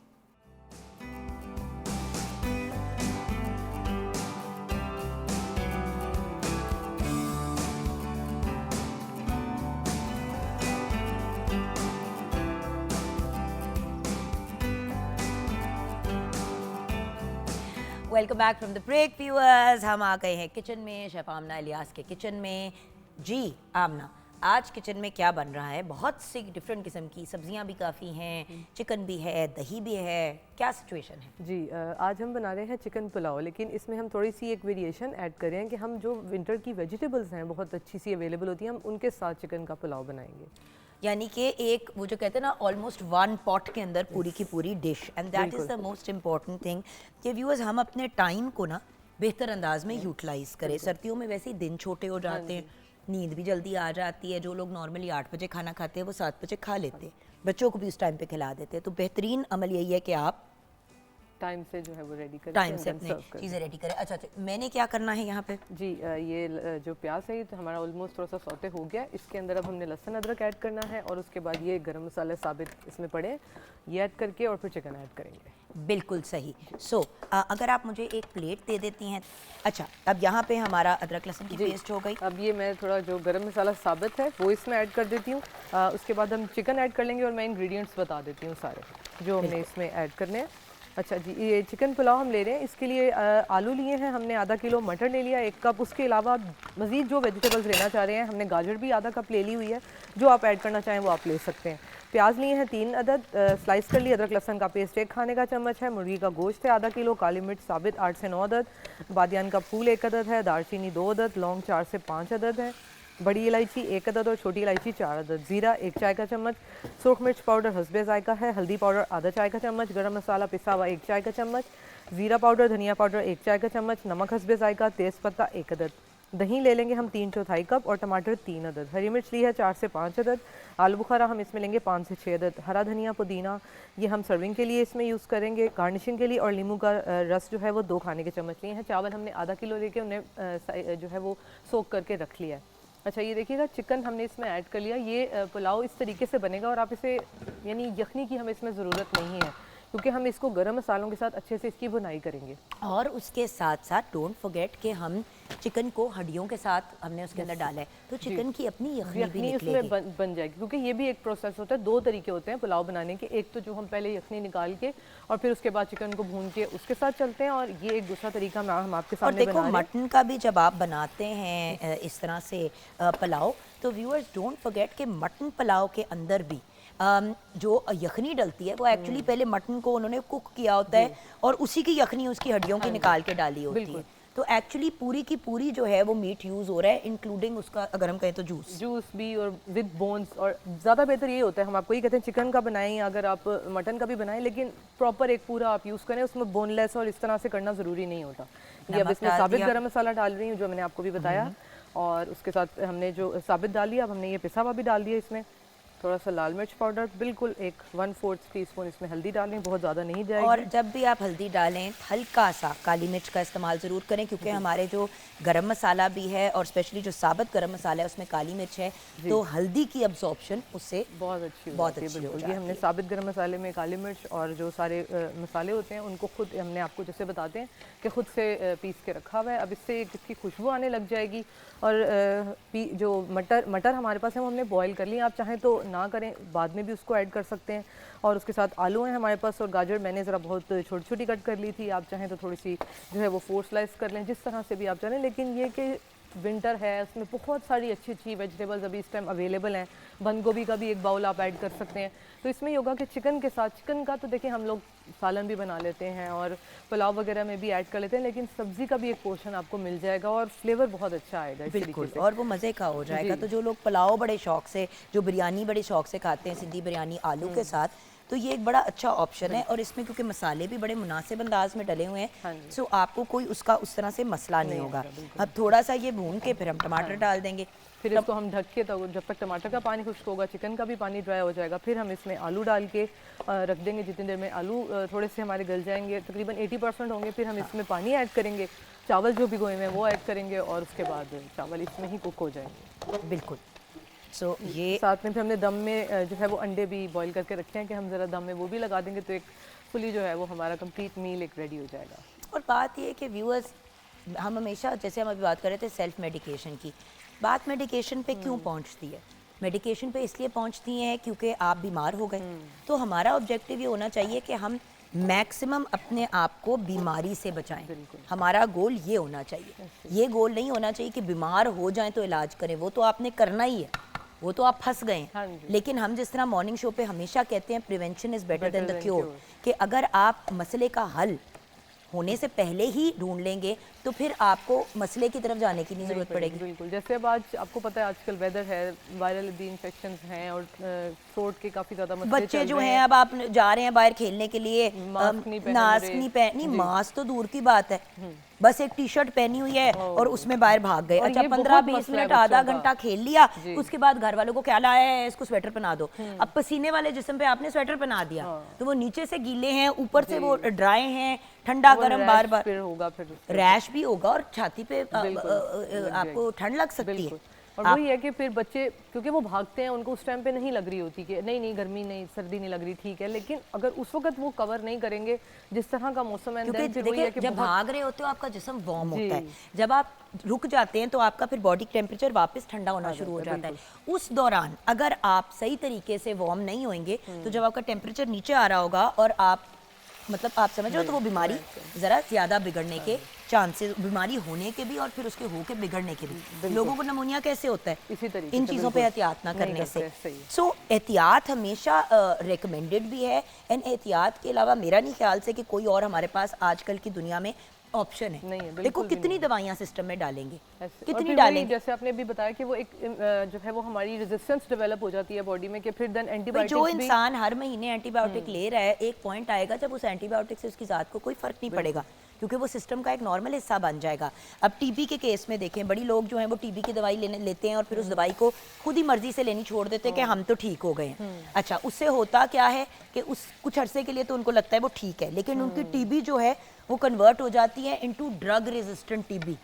Welcome back from the break viewers. हम आ गए हैं किचन में, शेफ आमना इलियास के किचन में। जी आमना, आज किचन में क्या बन रहा है? बहुत सी डिफरेंट किस्म की सब्जियां भी काफ़ी हैं, चिकन भी है, दही भी है, क्या सिचुएशन है? जी, आज हम बना रहे हैं चिकन पुलाव, लेकिन इसमें हम थोड़ी सी एक वेरिएशन ऐड कर रहे हैं कि हम जो विंटर की वेजिटेबल्स हैं बहुत अच्छी सी अवेलेबल होती हैं, हम उनके साथ चिकन का पुलाव बनाएंगे। यानी कि एक वो जो कहते हैं ना, ऑलमोस्ट 1 पॉट के अंदर पूरी की पूरी dish, and that is the most important thing कि व्यूअर्स हम अपने टाइम को ना बेहतर अंदाज में यूटिलाइज करें। सर्दियों में वैसे ही दिन छोटे हो जाते हैं, नींद भी जल्दी आ जाती है। जो लोग नॉर्मली 8 बजे खाना खाते हैं वो 7 बजे खा लेते हैं, बच्चों को भी उस टाइम पे खिला देते हैं। तो बेहतरीन अमल यही है कि आप टाइम से जो है वो रेडी करें, टाइम से अपने चीज़ें रेडी करें। अच्छा अच्छा, मैंने क्या करना है यहाँ पे? जी ये जो प्याज है तो हमारा ऑलमोस्ट थोड़ा सा सौते हो गया। इसके अंदर अब हमने लहसुन अदरक ऐड करना है और उसके बाद ये गरम मसाले साबित इसमें पड़े, ये ऐड करके और फिर चिकन ऐड करेंगे। बिल्कुल सही। सो अगर आप मुझे एक प्लेट दे देती हैं। अच्छा, अब यहाँ पे हमारा अदरक लहसुन की पेस्ट हो गई। अब ये मैं थोड़ा जो गरम मसाला साबित है वो इसमें ऐड कर देती हूँ। उसके बाद हम चिकन ऐड कर लेंगे और मैं इंग्रेडिएंट्स बता देती हूँ सारे जो हमने इसमें ऐड करने हैं। अच्छा जी, ये चिकन पुलाव हम ले रहे हैं, इसके लिए आलू लिए हैं हमने, आधा किलो मटर ले लिया 1 कप। उसके अलावा मज़ीद जो वेजिटेबल्स लेना चाह रहे हैं, हमने गाजर भी आधा कप ले ली हुई है, जो आप ऐड करना चाहें वो आप ले सकते हैं। प्याज लिए हैं 3 अदद, स्लाइस कर लिए। अदरक लहसुन का पेस्ट 1 खाने का चम्मच है। मुर्गी का गोश्त है आधा किलो। काली मिर्च साबित 8 से 9 अदद। बादियान का फूल 1 अदद है। दालचीनी 2 अदद। लौंग 4 से 5 अदद है। बड़ी इलायची 1 अदद और छोटी इलायची 4 अदद। ज़ीरा 1 चाय का चम्मच। सुरख मिर्च पाउडर हस्बे जायका है। हल्दी पाउडर आधा चाय का चम्मच। गरम मसाला पिसा हुआ 1 चाय का चम्मच। ज़ीरा पाउडर धनिया पाउडर 1 चाय का चम्मच। नमक हस्बे जायका। तेज़पत्ता 1 अदद। दही ले लेंगे हम 3/4 कप और टमाटर 3 अदद। हरी मिर्च ली है 4 से 5 अदद। आलू बुखारा हम इसमें लेंगे 5 से 6 अदद। हरा धनिया पुदीना ये हम सर्विंग के लिए इसमें यूज़ करेंगे, गार्निशिंग के लिए। और नींबू का रस जो है वो 2 खाने के चम्मच लिए हैं। चावल हमने आधा किलो लेके उन्हें जो है वो सोक करके रख लिया है। अच्छा ये देखिएगा चिकन हमने इसमें ऐड कर लिया। ये पुलाव इस तरीके से बनेगा और आप इसे यानी यखनी की हमें इसमें ज़रूरत नहीं है, क्योंकि हम इसको गरम मसालों के साथ अच्छे से इसकी बुनाई करेंगे। और उसके साथ साथ डोंट फॉरगेट कि हम चिकन को हड्डियों के साथ हमने उसके अंदर डाला है, तो चिकन की अपनी यखनी भी निकलेगी। उसमें बन जाएगी, क्योंकि ये भी एक प्रोसेस होता है। 2 तरीके होते हैं पुलाव बनाने के। एक तो जो हम पहले यखनी निकाल के और फिर उसके बाद चिकन को भून के उसके साथ चलते हैं, और ये एक दूसरा तरीका हम आपके सामने बना रहे हैं। और देखो मटन का भी जब आप बनाते हैं इस तरह से पुलाव, तो व्यूअर्स डोंट फॉरगेट कि मटन पुलाव के अंदर भी जो यखनी डलती है वो एक्चुअली पहले मटन को उन्होंने कुक किया होता है और उसी की यखनी उसकी हड्डियों की निकाल के डाली होती है। तो एक्चुअली पूरी की पूरी जो है वो मीट यूज़ हो रहा है, इंक्लूडिंग उसका अगर हम कहें तो जूस भी और विद बोन्स। और ज़्यादा बेहतर ये होता है, हम आपको ये कहते हैं चिकन का बनाएं या अगर आप मटन का भी बनाएं, लेकिन प्रॉपर एक पूरा आप यूज़ करें, उसमें बोनलेस और इस तरह से करना ज़रूरी नहीं होता। ये अब इसमें साबित गरम मसाला डाल रही हूँ जो मैंने आपको भी बताया, और उसके साथ हमने जो साबित डाल दिया, अब हमने ये पिसा हुआ भी डाल दिया इसमें। थोड़ा सा लाल मिर्च पाउडर बिल्कुल 1/4 टीस्पून इसमें हल्दी डालें, बहुत ज़्यादा नहीं जाएगी। और जब भी आप हल्दी डालें हल्का सा काली मिर्च का इस्तेमाल ज़रूर करें, क्योंकि हमारे जो गरम मसाला भी है और स्पेशली जो साबित गरम मसाला है उसमें काली मिर्च है, तो हल्दी की अब्जॉर्प्शन उससे बहुत अच्छी हो जाती है। ये हमने साबित गरम मसाले में काली मिर्च और जो सारे मसाले होते हैं उनको खुद हमने आपको जैसे बताते हैं कि खुद से पीस के रखा हुआ है। अब इससे इसकी खुशबू आने लग जाएगी। और जो मटर हमारे पास है वो हमने बॉईल कर लिया, आप चाहें तो ना करें, बाद में भी उसको ऐड कर सकते हैं। और उसके साथ आलू हैं हमारे पास, और गाजर मैंने ज़रा बहुत छोटी छोटी कट कर ली थी, आप चाहें तो थोड़ी सी जो है वो 4 स्लाइस कर लें, जिस तरह से भी आप चाहें। लेकिन ये कि विंटर है, उसमें बहुत सारी अच्छी अच्छी वेजिटेबल्स अभी इस टाइम अवेलेबल हैं। बंद गोभी का भी एक बाउल आप ऐड कर सकते हैं। तो इसमें योगा के चिकन के साथ, चिकन का तो देखिए हम लोग सालन भी बना लेते हैं और पुलाव वगैरह में भी ऐड कर लेते हैं, लेकिन सब्जी का भी एक पोर्शन आपको मिल जाएगा और फ्लेवर बहुत अच्छा आएगा इस तरीके से, और वो मज़े का हो जाएगा। तो जो लोग पुलाव बड़े शौक से, जो बिरयानी बड़े शौक से खाते हैं, सिंधी बिरयानी आलू के साथ, तो ये एक बड़ा अच्छा ऑप्शन है। और इसमें क्योंकि मसाले भी बड़े मुनासिब अंदाज में डले हुए हैं, सो आपको कोई उसका उस तरह से मसला नहीं होगा। अब थोड़ा सा ये भून के फिर हम टमाटर डाल देंगे, फिर इसको हम ढक के, तो जब तक टमाटर का पानी खुश्क होगा चिकन का भी पानी ड्राई हो जाएगा। फिर हम इसमें आलू डाल के रख देंगे। जितनी देर में आलू थोड़े से हमारे गल जाएंगे, तकरीबन 80% होंगे, फिर हम इसमें पानी ऐड करेंगे, चावल जो भिगोए हुए हैं वो ऐड करेंगे, और उसके बाद चावल इसमें ही कुक हो जाएंगे। बिल्कुल। सो ये साथ में फिर हमने दम में जो है वो अंडे भी बॉईल करके रखे हैं कि हम ज़रा दम में वो भी लगा देंगे, तो एक फुली जो है वो हमारा कंप्लीट मील एक रेडी हो जाएगा। और बात ये है कि व्यूअर्स, हम हमेशा, जैसे हम अभी बात कर रहे थे सेल्फ मेडिकेशन की, बात मेडिकेशन पे क्यों पहुंचती है? मेडिकेशन पे इसलिए पहुंचती है क्योंकि आप बीमार हो गए। तो हमारा ऑब्जेक्टिव ये होना चाहिए कि हम मैक्सिमम अपने आप को बीमारी से बचाएं। हमारा गोल ये होना चाहिए। ये गोल नहीं होना चाहिए कि बीमार हो जाएं तो इलाज करें, वो तो आपने करना ही है, वो तो आप फंस गए हैं। लेकिन हम जिस तरह मॉर्निंग शो पे हमेशा कहते हैं prevention is better than the cure, कि अगर आप मसले का हल होने से पहले ही ढूंढ लेंगे तो फिर आपको मसले की तरफ जाने की नहीं ज़रूरत पड़ेगी। बिल्कुल, जैसे अब आज आपको पता है आजकल वेदर है, वायरल भी इन्फेक्शंस हैं और थ्रोट के काफ़ी ज़्यादा मसले बच्चे जो हैं, अब आप जा रहे हैं बाहर खेलने के लिए, मास्क नहीं, मास्क तो दूर की बात है, बस एक टी शर्ट पहनी हुई है और उसमें बाहर भाग गए। और अच्छा ये 15-20 बहुत मसला है मिनट आधा बच्चों का। घंटा खेल लिया, उसके बाद घर वालों को ख्याल आया है इसको स्वेटर पहना दो। अब पसीने वाले जिस्म पे आपने स्वेटर पहना दिया तो वो नीचे से गीले हैं, ऊपर से वो ड्राई हैं, ठंडा वो गर्म रैश बार बार फिर होगा, फिर रैश भी होगा और छाती पे बिल्कुल, आपको ठंड लग सकती है। बिल्कुल। और वही है कि फिर बच्चे क्योंकि वो भागते हैं, उनको उस टाइम पे नहीं लग रही होती कि नहीं नहीं गर्मी नहीं सर्दी नहीं लग रही, ठीक है, लेकिन अगर उस वक्त वो कवर नहीं करेंगे जिस तरह का मौसम है, क्योंकि फिर वही है देखिए कि जब भाग रहे होते हो आपका जिस्म वार्म जी। होता है, जब आप रुक जाते हैं तो आपका फिर बॉडी टेम्परेचर वापस ठंडा होना शुरू हो जाता है। उस दौरान अगर आप सही तरीके से वार्म नहीं होंगे तो जब आपका टेम्परेचर नीचे आ रहा होगा और आप मतलब आप समझ रहे हो तो वो बीमारी ज़रा ज़्यादा बिगड़ने के चांसेस, बीमारी होने के भी और फिर उसके होके बिगड़ने के भी। लोगों को नमूनिया कैसे होता है इसी तरीके इन से, चीज़ों पे एहतियात ना नहीं करने करते, से। सही है। सो एहतियात हमेशा रिकमेंडेड भी है एंड एहतियात के अलावा मेरा नहीं ख्याल से कि कोई और हमारे पास आजकल की दुनिया में ऑप्शन है। नहीं है, देखो बिल्कुल भी कितनी नहीं दवाइयाँ सिस्टम में डालेंगे, ऐसे। और कितनी फिर वही डालेंगे। जैसे आपने भी बताया कि वो एक जो है वो हमारी रेजिस्टेंस डेवलप हो जाती है बॉडी में कि फिर देन भाई जो एंटीबायोटिक्स भी इंसान हर महीने एंटीबायोटिक ले रहा है, एक पॉइंट आएगा जब उस एंटीबायोटिक से उसकी जात को कोई फर्क नहीं पड़ेगा क्योंकि वो सिस्टम का एक नॉर्मल हिस्सा बन जाएगा। अब टीबी के केस में देखें, बड़ी लोग जो हैं वो टीबी की दवाई लेते हैं और फिर उस दवाई को खुद ही मर्जी से लेनी छोड़ देते हैं कि हम तो ठीक हो गए हैं। अच्छा, उससे होता क्या है कि उस कुछ अरसे के लिए तो उनको लगता है वो ठीक है, लेकिन उनकी टीबी जो है वो कन्वर्ट हो जाती है इनटू ड्रग रेजिस्टेंट टीबी,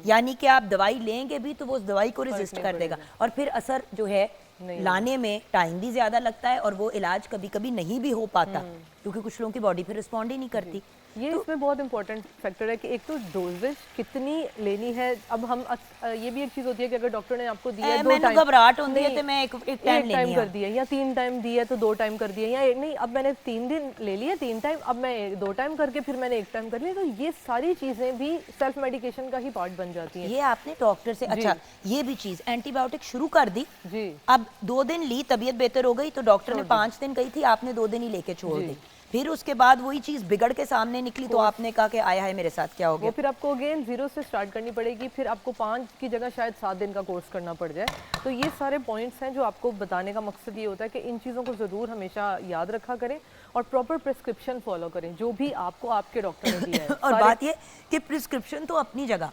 यानी कि आप दवाई लेंगे भी तो वो उस दवाई को रेजिस्ट कर देगा और फिर असर जो है लाने में टाइम भी ज़्यादा लगता है और वो इलाज कभी कभी नहीं भी हो पाता क्योंकि कुछ लोगों की बॉडी फिर रिस्पॉन्ड ही नहीं करती। ये इसमें बहुत इंपॉर्टेंट फैक्टर है कि एक तो डोजेज कितनी लेनी है। अब हम ये भी एक चीज होती है कि अगर डॉक्टर ने आपको दिया है 2 टाइम, घबराहट होती है तो मैं एक टाइम लेनी कर दिया या 3 टाइम दिया तो 2 टाइम कर दिया या नहीं अब मैंने 3 दिन ले लिया 3 टाइम, अब मैं 2 टाइम करके फिर मैंने 1 टाइम कर लिया, तो ये सारी चीजें भी सेल्फ मेडिकेशन का ही पार्ट बन जाती हैं। ये आपने डॉक्टर से अच्छा ये भी चीज एंटीबायोटिक शुरू कर दी जी, अब 2 दिन ली, तबीयत बेहतर हो गई तो डॉक्टर ने 5 दिन कही थी, आपने 2 दिन ही लेके छोड़ दी, फिर उसके बाद वही चीज बिगड़ के सामने निकली तो आपने कहा कि आया है मेरे साथ क्या हो वो गया। फिर आपको अगेन 0 से स्टार्ट करनी पड़ेगी, फिर आपको 5 की जगह शायद 7 दिन का कोर्स करना पड़ जाए। तो ये सारे पॉइंट्स हैं जो आपको बताने का मकसद ये होता है कि इन चीज़ों को ज़रूर हमेशा याद रखा करें और प्रॉपर प्रिस्क्रिप्शन फॉलो करें जो भी आपको आपके डॉक्टर ने दिया है। और बात ये कि प्रिस्क्रिप्शन तो अपनी जगह,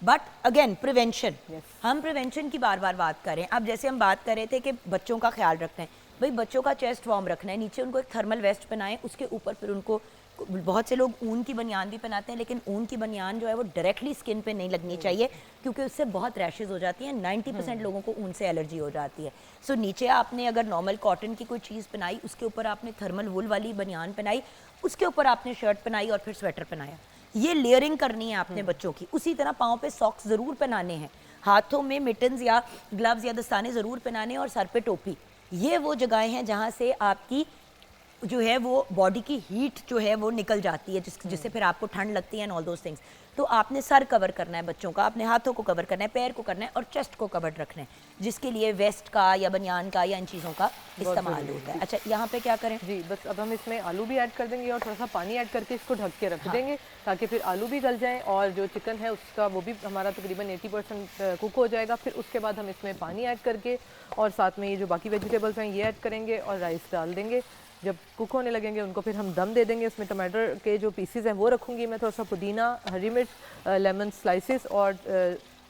बट अगेन प्रिवेंशन, हम प्रिवेंशन की बार बार बात करें। अब जैसे हम बात कर रहे थे कि बच्चों का ख्याल रखना है, भाई बच्चों का चेस्ट वार्म रखना है, नीचे उनको एक थर्मल वेस्ट पहनाएं, उसके ऊपर फिर उनको बहुत से लोग ऊन की बनियान भी पहनाते हैं, लेकिन ऊन की बनियान जो है वो डायरेक्टली स्किन पे नहीं लगनी चाहिए क्योंकि उससे बहुत रैशेज हो जाती हैं। 90% लोगों को ऊन से एलर्जी हो जाती है। सो नीचे आपने अगर नॉर्मल कॉटन की कोई चीज़ पहनाई, उसके ऊपर आपने थर्मल वुल वाली बनियान पहनाई, उसके ऊपर आपने शर्ट पहनाई और फिर स्वेटर पहनाया, ये लेयरिंग करनी है आपने बच्चों की। उसी तरह पाँव पे सॉक्स ज़रूर पहनाने हैं, हाथों में मिटन्स या ग्लव्स या दस्ताने ज़रूर पहनाने और सर पे टोपी। ये वो जगहें हैं जहाँ से आपकी जो है वो बॉडी की हीट जो है वो निकल जाती है, जिससे फिर आपको ठंड लगती है एंड ऑल दोस थिंग्स। तो आपने सर कवर करना है बच्चों का, अपने हाथों को कवर करना है, पैर को करना है और चेस्ट को कवर रखना है, जिसके लिए वेस्ट का या बनियान का या इन चीज़ों का इस्तेमाल होता है। अच्छा, यहाँ पे क्या करें जी, बस अब हम इसमें आलू भी ऐड कर देंगे और थोड़ा सा पानी ऐड करके इसको ढक के रख देंगे ताकि फिर आलू भी गल जाएं और जो चिकन है उसका वो भी हमारा तकरीबन 80% कुक हो जाएगा। फिर उसके बाद हम इसमें पानी ऐड करके और साथ में ये जो बाकी वेजिटेबल्स हैं ये ऐड करेंगे और राइस डाल देंगे। जब कुक होने लगेंगे उनको फिर हम दम दे देंगे। उसमें टमाटर के जो पीसीज हैं वो रखूँगी मैं, थोड़ा सा पुदीना, हरी मिर्च, लेमन स्लाइसिस और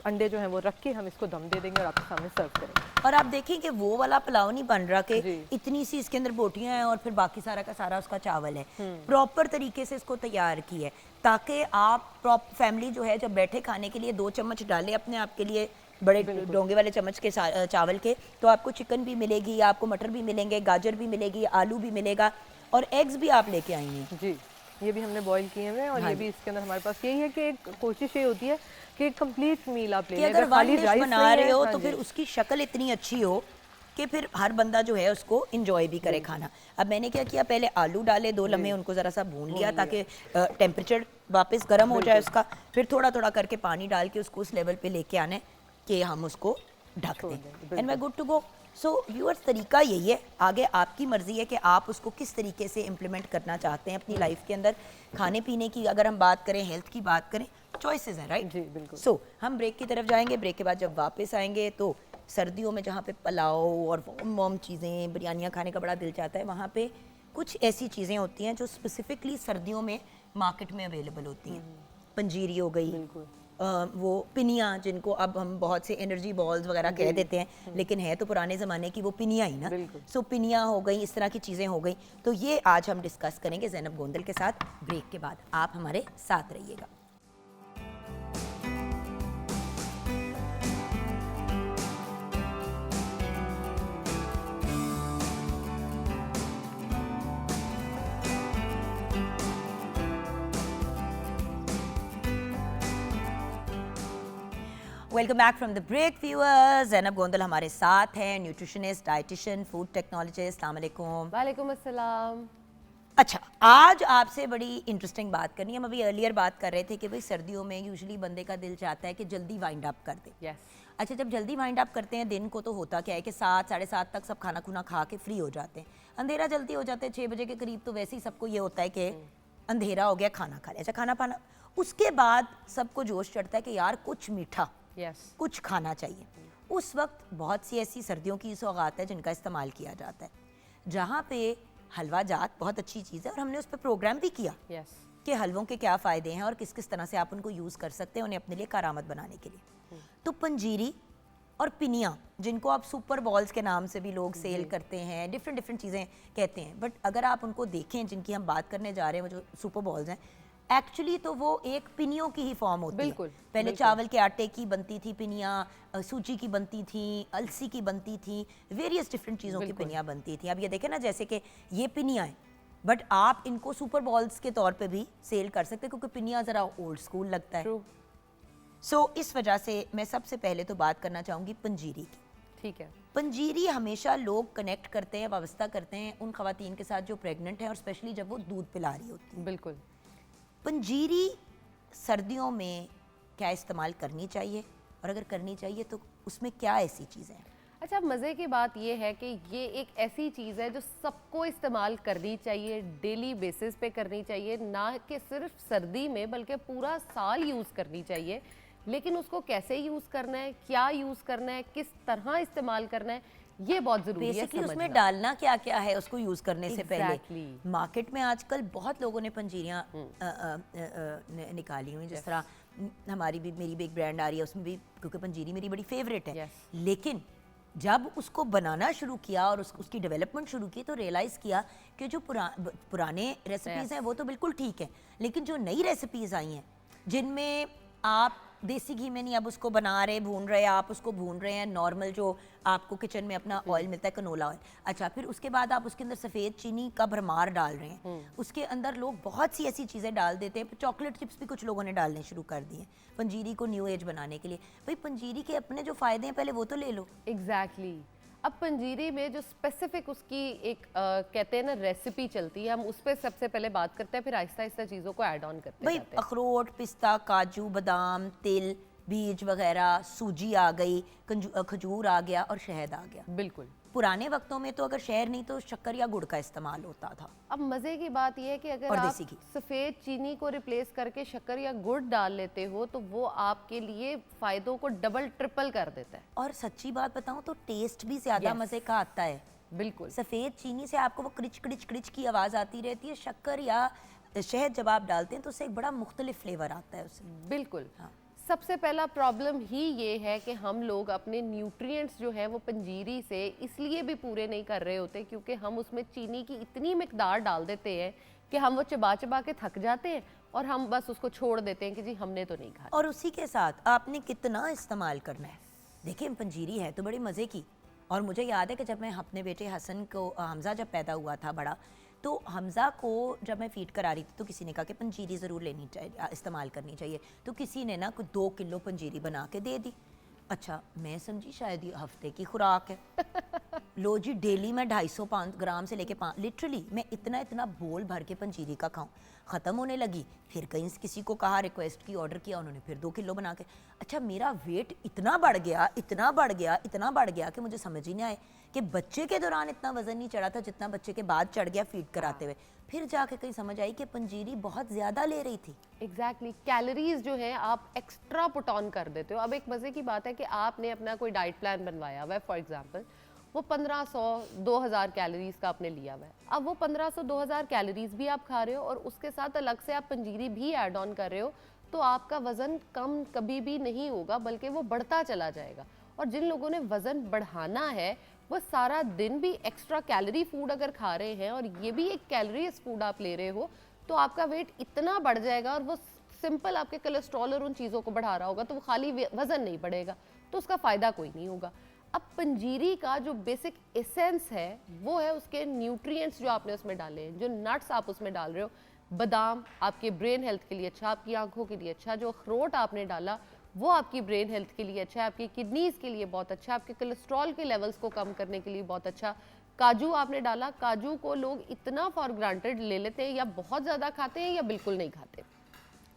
अंडे जो हैं वो रख के हम इसको दम दे देंगे और आपके सामने सर्व करेंगे। और आप देखें कि वो वाला पुलाव नहीं बन रहा कि इतनी सी इसके अंदर बोटियां हैं और फिर बाकी सारा का सारा उसका चावल है। प्रॉपर तरीके से इसको तैयार की है ताकि आप फैमिली जो है जब बैठे खाने के लिए 2 चम्मच डाले अपने आप के लिए बड़े डोंगे वाले चम्मच के चावल के, तो आपको चिकन भी मिलेगी, आपको मटर भी मिलेंगे, गाजर भी मिलेगी, आलू भी मिलेगा और एग्स भी आप लेके आई हैं। जी, ये भी हमने बॉईल किए हुए हैं और ये भी इसके अंदर हमारे पास यही है कि एक कोशिश ये होती है कि एक कंप्लीट मील आप ले लें। अगर खाली वन डिश राइस बना रहे हो हाँ तो फिर उसकी शक्ल इतनी अच्छी हो कि फिर हर बंदा जो है उसको इंजॉय भी करे खाना। अब मैंने क्या किया, पहले आलू डाले, 2 लम्हे उनको ज़रा सा भून लिया ताकि टेम्परेचर वापस गर्म हो जाए उसका, फिर थोड़ा थोड़ा करके पानी डाल के उसको उस लेवल पे लेके आना है कि हम उसको ढक दें and we good to go. So viewers, तरीका यही है, आगे आपकी मर्जी है कि आप उसको किस तरीके से इम्प्लीमेंट करना चाहते हैं अपनी लाइफ के अंदर। खाने पीने की अगर हम बात करें, हेल्थ की बात करें, चॉइसेस हैं, राइट? जी बिल्कुल। सो हम ब्रेक की तरफ जाएंगे। ब्रेक के बाद जब वापस आएंगे तो सर्दियों में जहाँ पे पुलाव और वार्म चीज़ें, बिरयानियाँ खाने का बड़ा दिल चाहता है, वहाँ पे कुछ ऐसी चीज़ें होती हैं जो स्पेसिफिकली सर्दियों में मार्केट में अवेलेबल होती हैं। पंजीरी हो गई, बिल्कुल। वो पिनिया जिनको अब हम बहुत से एनर्जी बॉल्स वगैरह कह देते हैं, लेकिन है तो पुराने ज़माने की वो पिनिया ही ना। बिल्कुल। सो पिनिया हो गई, इस तरह की चीज़ें हो गई। तो ये आज हम डिस्कस करेंगे ज़ैनब गोंदल के साथ ब्रेक के बाद। आप हमारे साथ रहिएगा। Welcome back from the break viewers. Zainab Gondal हमारे साथ हैं, न्यूट्रिशनिस्ट, डाइटिशियन, फूड टेक्नोलॉजिस्ट। अस्सलाम वालेकुम। वालेकुम अस्सलाम। अच्छा, आज आपसे बड़ी इंटरेस्टिंग बात करनी है। हम अभी अर्लियर बात कर रहे थे कि भाई सर्दियों में यूजुअली बंदे का दिल चाहता है कि जल्दी वाइंड अप कर दे। यस। अच्छा, जब जल्दी वाइंड अप करते हैं दिन को, तो होता क्या है कि 7 साढ़े 7 तक सब खाना खुना खा के फ्री हो जाते हैं। अंधेरा जल्दी हो जाता है 6 बजे के करीब, तो वैसे ही सबको ये होता है कि अंधेरा हो गया, खाना खा लिया। अच्छा, खाना पाना, उसके बाद सबको जोश चढ़ता है कि यार कुछ मीठा, यस। कुछ खाना चाहिए। उस वक्त बहुत सी ऐसी सर्दियों की सौगात है जिनका इस्तेमाल किया जाता है, जहाँ पे हलवा जात बहुत अच्छी चीज़ है, और हमने उस पर प्रोग्राम भी किया यस। कि हलवों के क्या फ़ायदे हैं और किस किस तरह से आप उनको यूज़ कर सकते हैं उन्हें अपने लिए कारामद बनाने के लिए। तो पंजीरी और पिनिया, जिनको आप सुपर बॉल्स के नाम से भी लोग सेल करते हैं, डिफरेंट डिफरेंट चीज़ें कहते हैं, बट अगर आप उनको देखें जिनकी हम बात करने जा रहे हैं, वो जो सुपर बॉल्स हैं, एक्चुअली तो वो एक पिनियों की ही फॉर्म होती बिल्कुल, है। पहले चावल के आटे की बनती थी पिनिया, सूजी की बनती थी, अलसी की बनती थी, वेरियस डिफरेंट चीज़ों की पिनिया बनती थी। अब ये देखें ना, जैसे कि ये पिनिया है, बट आप इनको सुपर बॉल्स के तौर पे भी सेल कर सकते हैं, क्योंकि पिनिया ज़रा ओल्ड स्कूल लगता है। ट्रू। सो इस वजह से मैं सबसे पहले तो बात करना चाहूँगी पंजीरी की। ठीक है। पंजीरी हमेशा लोग कनेक्ट करते हैं, वाबस्ता करते हैं उन खवातीन के साथ जो प्रेग्नेंट हैं, और स्पेशली जब वो दूध पिला रही होती हैं। बिल्कुल। पंजीरी सर्दियों में क्या इस्तेमाल करनी चाहिए, और अगर करनी चाहिए तो उसमें क्या ऐसी चीज़ें हैं? अच्छा, मज़े की बात ये है कि ये एक ऐसी चीज़ है जो सबको इस्तेमाल करनी चाहिए, डेली बेसिस पे करनी चाहिए, ना कि सिर्फ सर्दी में बल्कि पूरा साल यूज़ करनी चाहिए। लेकिन उसको कैसे यूज़ करना है, क्या यूज़ करना है, किस तरह इस्तेमाल करना है, ये बहुत ज़रूरी है बेसिकली उसमें समझना। डालना क्या क्या है उसको यूज़ करने से पहले। Exactly. मार्केट में आजकल बहुत लोगों ने पंजीरियाँ निकाली हुई, जिस तरह हमारी भी, मेरी भी एक ब्रांड आ रही है, उसमें भी, क्योंकि पंजीरी मेरी बड़ी फेवरेट है। Yes. लेकिन जब उसको बनाना शुरू किया और उसकी डेवलपमेंट शुरू की, तो रियलाइज़ किया कि जो पुराने रेसिपीज़ हैं वो तो बिल्कुल ठीक है, लेकिन जो नई रेसिपीज़ आई हैं जिनमें आप देसी घी में नहीं अब उसको बना रहे, भून रहे, आप उसको भून रहे हैं नॉर्मल जो आपको किचन में अपना ऑयल मिलता है, कनोला ऑयल। अच्छा, फिर उसके बाद आप उसके अंदर सफ़ेद चीनी का भरमार डाल रहे हैं, उसके अंदर लोग बहुत सी ऐसी चीज़ें डाल देते हैं। चॉकलेट चिप्स भी कुछ लोगों ने डालने शुरू कर दिए पंजीरी को न्यू एज बनाने के लिए। भाई पंजीरी के अपने जो फ़ायदे हैं पहले वो तो ले लो। एग्जैक्टली। अब पंजीरी में जो स्पेसिफिक उसकी एक कहते हैं ना रेसिपी चलती है, हम उस पर सबसे पहले बात करते हैं, फिर आहिस्ता आहिस्ता चीज़ों को ऐड ऑन करते भाई जाते हैं। अखरोट, पिस्ता, काजू, बादाम, तिल, बीज वगैरह, सूजी आ गई, खजूर आ गया और शहद आ गया। बिल्कुल। पुराने वक्तों में तो अगर शहद नहीं तो शक्कर या गुड़ का इस्तेमाल होता था। अब मज़े की बात यह है कि अगर और आप देसी घी। सफ़ेद चीनी को रिप्लेस करके शक्कर या गुड़ डाल लेते हो तो वो आपके लिए फ़ायदों को डबल ट्रिपल कर देता है। और सच्ची बात बताऊं तो टेस्ट भी ज़्यादा Yes. मज़े का आता है। बिल्कुल। सफ़ेद चीनी से आपको वो क्रिच क्रिच क्रिच की आवाज़ आती रहती है, शक्कर या शहद जब आप डालते हैं तो उससे एक बड़ा मुख्तलिफ फ्लेवर आता है उससे। बिल्कुल। हाँ। सबसे पहला प्रॉब्लम ही ये है कि हम लोग अपने न्यूट्रिएंट्स जो हैं वो पंजीरी से इसलिए भी पूरे नहीं कर रहे होते क्योंकि हम उसमें चीनी की इतनी मिकदार डाल देते हैं कि हम वो चबा चबा के थक जाते हैं और हम बस उसको छोड़ देते हैं कि जी हमने तो नहीं खाया। और उसी के साथ आपने कितना इस्तेमाल करना है। देखिए पंजीरी है तो बड़ी मज़े की, और मुझे याद है कि जब मैं अपने बेटे हसन को, हमज़ा जब पैदा हुआ था बड़ा, तो हमज़ा को जब मैं फीड करा रही थी तो किसी ने कहा कि पंजीरी ज़रूर लेनी चाहिए, इस्तेमाल करनी चाहिए। तो किसी ने ना कुछ 2 किलो पंजीरी बना के दे दी। अच्छा, मैं समझी शायद ये हफ्ते की खुराक है। लो जी, डेली मैं 250 ग्राम से लेके 5, लिटरली मैं इतना इतना बोल भर के पंजीरी का खाऊं। ख़त्म होने लगी, फिर कहीं किसी को कहा, रिक्वेस्ट की, ऑर्डर किया, उन्होंने फिर 2 किलो बना के। अच्छा, मेरा वेट इतना बढ़ गया, इतना बढ़ गया, इतना बढ़ गया कि मुझे समझ ही नहीं आए कि बच्चे के दौरान इतना वज़न नहीं चढ़ा था जितना बच्चे के बाद चढ़ गया फीड कराते हुए। फिर जाके कहीं समझ आई कि पंजीरी बहुत ज़्यादा ले रही थी। एग्जैक्टली। कैलोरीज जो है आप एक्स्ट्रा पुट ऑन कर देते हो। अब एक मज़े की बात है कि आपने अपना कोई डाइट प्लान बनवाया हुआ है, फॉर एग्जांपल वो 1500-2000 कैलोरीज का आपने लिया हुआ है। अब वो 1500-2000 कैलोरीज भी आप खा रहे हो और उसके साथ अलग से आप पंजीरी भी ऐड ऑन कर रहे हो, तो आपका वज़न कम कभी भी नहीं होगा, बल्कि वो बढ़ता चला जाएगा। और जिन लोगों ने वज़न बढ़ाना है वो सारा दिन भी एक्स्ट्रा कैलोरी फूड अगर खा रहे हैं और ये भी एक कैलोरीज फूड आप ले रहे हो, तो आपका वेट इतना बढ़ जाएगा और वो सिंपल आपके कोलेस्ट्रॉल और उन चीज़ों को बढ़ा रहा होगा, तो वो खाली वज़न नहीं बढ़ेगा, तो उसका फ़ायदा कोई नहीं होगा। अब पंजीरी का जो बेसिक एसेंस है वो है उसके न्यूट्रिएंट्स जो आपने उसमें डाले हैं, जो नट्स आप उसमें डाल रहे हो। बादाम आपके ब्रेन हेल्थ के लिए अच्छा, आपकी आंखों के लिए अच्छा, जो अखरोट आपने डाला वो आपकी ब्रेन हेल्थ के लिए अच्छा है, आपकी किडनीज़ के लिए बहुत अच्छा, आपके कोलेस्ट्रॉल के लेवल्स को कम करने के लिए बहुत अच्छा। काजू आपने डाला, काजू को लोग इतना फॉर ग्रांटेड ले लेते हैं, या बहुत ज़्यादा खाते हैं या बिल्कुल नहीं खाते।